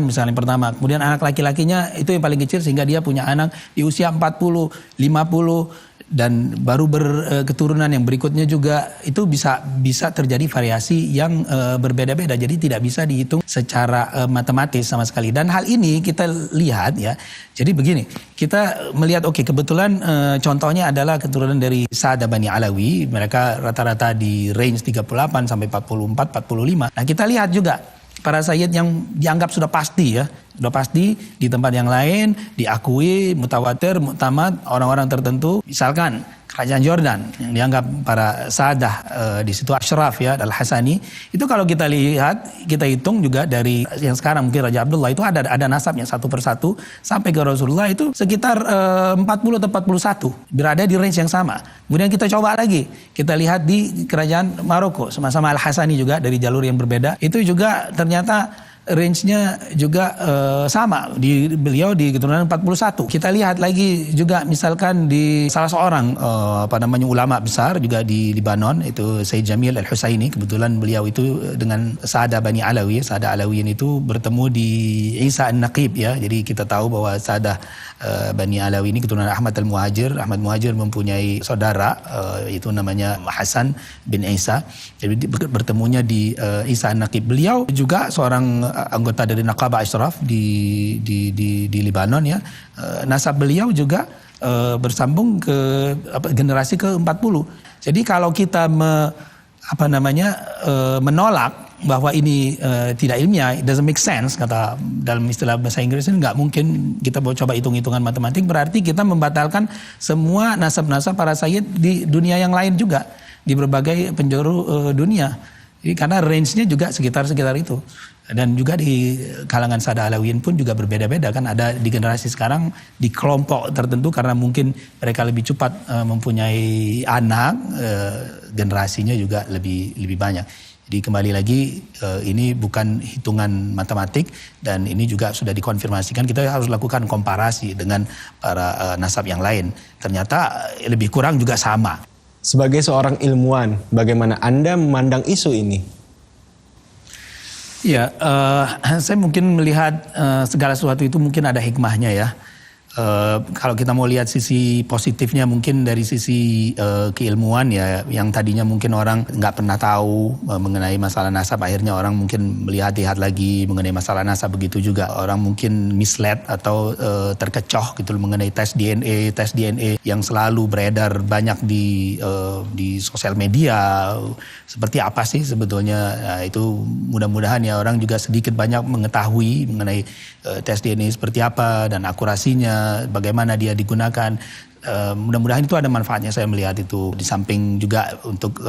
misalnya yang pertama. Kemudian anak laki-lakinya itu yang paling kecil sehingga dia punya anak di usia 40, 50. Dan baru berketurunan yang berikutnya juga itu bisa terjadi variasi yang berbeda-beda. Jadi tidak bisa dihitung secara matematis sama sekali. Dan hal ini kita lihat ya. Jadi begini, kita melihat kebetulan contohnya adalah keturunan dari Sadah Bani Alawi. Mereka rata-rata di range 38 sampai 44, 45. Nah, kita lihat juga para sayyid yang dianggap sudah pasti ya, sudah pasti di tempat yang lain diakui mutawatir, muktamad, orang-orang tertentu, misalkan kerajaan Jordan yang dianggap para sadah di situ Ashraf ya, Al-Hasani, itu kalau kita lihat, kita hitung juga dari yang sekarang mungkin Raja Abdullah itu ada nasabnya satu persatu sampai ke Rasulullah itu sekitar 40 atau 41, berada di range yang sama. Kemudian kita coba lagi, kita lihat di kerajaan Maroko sama-sama Al-Hasani juga dari jalur yang berbeda, itu juga ternyata range-nya juga sama, beliau di keturunan 41. Kita lihat lagi juga misalkan di salah seorang ulama besar juga di Libanon, itu Sayyid Jamil Al-Husaini. Kebetulan beliau itu dengan Sadah Bani Alawi, Sadah Alawiyyin itu bertemu di Isa An-Naqib ya. Jadi kita tahu bahwa Sadah Bani Alawi ini keturunan Ahmad Al-Muhajir. Ahmad Muhajir mempunyai saudara itu namanya Hasan bin Isa. Jadi bertemunya di Isa An-Naqib. Beliau juga seorang anggota dari Naqabah Ashraf di Libanon ya. Nasab beliau juga bersambung ke generasi ke-40. Jadi kalau kita menolak bahwa ini tidak ilmiah, it doesn't make sense, kata dalam istilah bahasa Inggris ini, nggak mungkin kita coba hitung-hitungan matematik, berarti kita membatalkan semua nasab-nasab para sayyid di dunia yang lain juga, di berbagai penjuru dunia. Jadi karena range-nya juga sekitar itu. Dan juga di kalangan Sadah Alawiyyin pun juga berbeda-beda kan, ada di generasi sekarang di kelompok tertentu karena mungkin mereka lebih cepat mempunyai anak, generasinya juga lebih banyak. Jadi kembali lagi ini bukan hitungan matematik dan ini juga sudah dikonfirmasikan, kita harus lakukan komparasi dengan para nasab yang lain. Ternyata lebih kurang juga sama. Sebagai seorang ilmuwan, bagaimana Anda memandang isu ini? Ya, saya mungkin melihat segala sesuatu itu mungkin ada hikmahnya ya. Kalau kita mau lihat sisi positifnya mungkin dari sisi keilmuan ya, yang tadinya mungkin orang nggak pernah tahu mengenai masalah nasab, akhirnya orang mungkin melihat-lihat lagi mengenai masalah nasab. Begitu juga orang mungkin misled atau terkecoh gitu mengenai tes DNA yang selalu beredar banyak di sosial media. Seperti apa sih sebetulnya? Nah, itu mudah-mudahan ya orang juga sedikit banyak mengetahui mengenai tes DNA seperti apa dan akurasinya. nasabnya, bagaimana dia digunakan. Mudah-mudahan itu ada manfaatnya, saya melihat itu. Di samping juga untuk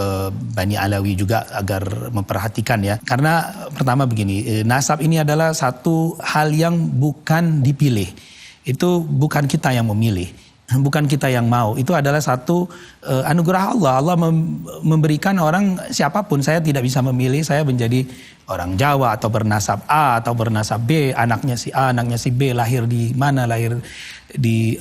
Bani Alawi juga agar memperhatikan ya. Karena pertama begini, nasab ini adalah satu hal yang bukan dipilih. Itu bukan kita yang memilih, bukan kita yang mau. Itu adalah satu anugerah Allah. Allah memberikan orang siapapun. Saya tidak bisa memilih saya menjadi orang Jawa atau bernasab A atau bernasab B, anaknya si A, anaknya si B, lahir di mana, lahir di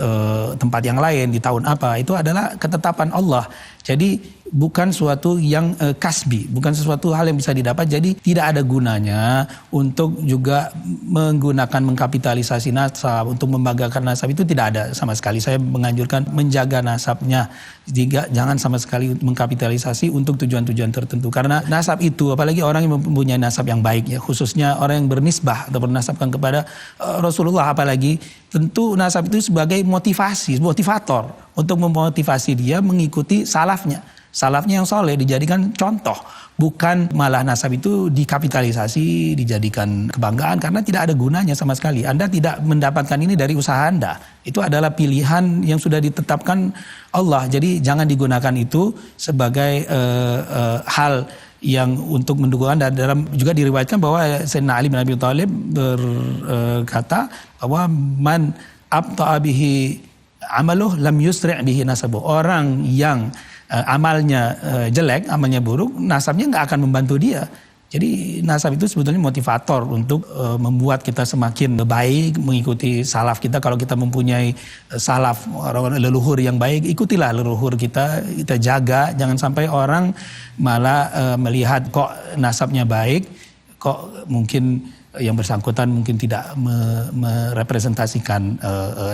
tempat yang lain, di tahun apa. Itu adalah ketetapan Allah. Jadi bukan suatu yang kasbi, bukan sesuatu hal yang bisa didapat. Jadi tidak ada gunanya untuk juga mengkapitalisasi nasab, untuk membanggakan nasab, itu tidak ada sama sekali. Saya menganjurkan menjaga nasabnya, jangan sama sekali mengkapitalisasi untuk tujuan-tujuan tertentu. Karena nasab itu, apalagi orang yang mempunyai nasab yang baik ya, khususnya orang yang bernisbah atau bernasabkan kepada Rasulullah, apalagi tentu nasab itu sebagai motivator untuk memotivasi dia mengikuti salafnya yang soleh, dijadikan contoh. Bukan malah nasab itu dikapitalisasi, dijadikan kebanggaan, karena tidak ada gunanya sama sekali. Anda tidak mendapatkan ini dari usaha Anda. Itu adalah pilihan yang sudah ditetapkan Allah. Jadi jangan digunakan itu sebagai hal yang untuk mendukung Anda. Juga diriwayatkan bahwa Sayyidina Ali bin Abi Thalib berkata bahwa man abta'a bihi amaluh lam yusri' bihi nasabuh. Orang yang amalnya jelek, amalnya buruk, nasabnya nggak akan membantu dia. Jadi nasab itu sebetulnya motivator untuk membuat kita semakin baik, mengikuti salaf kita. Kalau kita mempunyai salaf, orang leluhur yang baik, ikutilah leluhur kita jaga. Jangan sampai orang malah melihat kok nasabnya baik, kok mungkin yang bersangkutan mungkin tidak merepresentasikan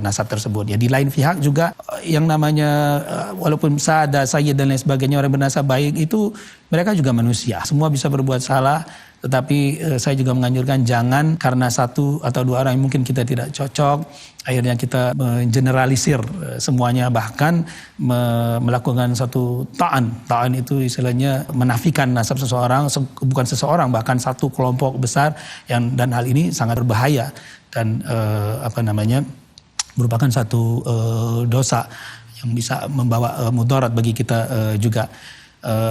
nasab tersebut. Ya, di lain pihak juga yang namanya walaupun sada, sayyid dan lain sebagainya, orang bernasab baik itu mereka juga manusia. Semua bisa berbuat salah, tetapi saya juga menganjurkan jangan karena satu atau dua orang yang mungkin kita tidak cocok, akhirnya kita mengeneralisir semuanya, bahkan melakukan satu ta'an. Ta'an itu istilahnya menafikan nasab seseorang, bukan seseorang, bahkan satu kelompok besar, dan hal ini sangat berbahaya dan merupakan satu dosa yang bisa membawa mudarat bagi kita juga.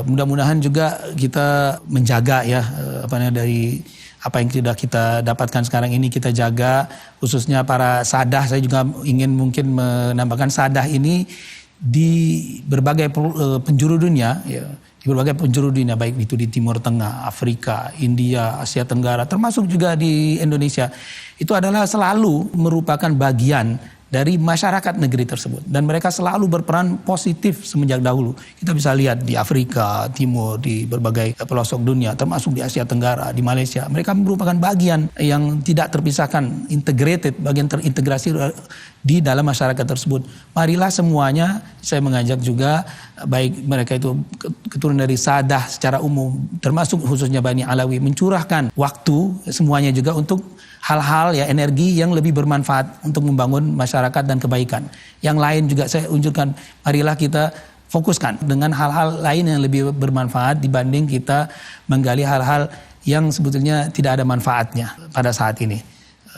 Mudah-mudahan juga kita menjaga ya dari apa yang sudah kita dapatkan sekarang ini, kita jaga, khususnya para sadah. Saya juga ingin mungkin menambahkan sadah ini di berbagai penjuru dunia ya, di berbagai penjuru dunia, baik itu di Timur Tengah, Afrika, India, Asia Tenggara, termasuk juga di Indonesia. Itu adalah selalu merupakan bagian dari masyarakat negeri tersebut, dan mereka selalu berperan positif semenjak dahulu. Kita bisa lihat di Afrika Timur, di berbagai pelosok dunia, termasuk di Asia Tenggara, di Malaysia, mereka merupakan bagian yang tidak terpisahkan, integrated, bagian terintegrasi di dalam masyarakat tersebut. Marilah semuanya, saya mengajak juga, baik mereka itu keturunan dari sadah secara umum, termasuk khususnya Bani Alawi, mencurahkan waktu semuanya juga untuk hal-hal ya, energi yang lebih bermanfaat untuk membangun masyarakat dan kebaikan. Yang lain juga saya unjukkan, marilah kita fokuskan dengan hal-hal lain yang lebih bermanfaat dibanding kita menggali hal-hal yang sebetulnya tidak ada manfaatnya pada saat ini.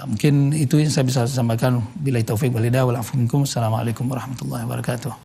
Mungkin itu yang saya bisa sampaikan. Billahi taufiq wal hidayah wal afu minkum. Assalamualaikum warahmatullahi wabarakatuh.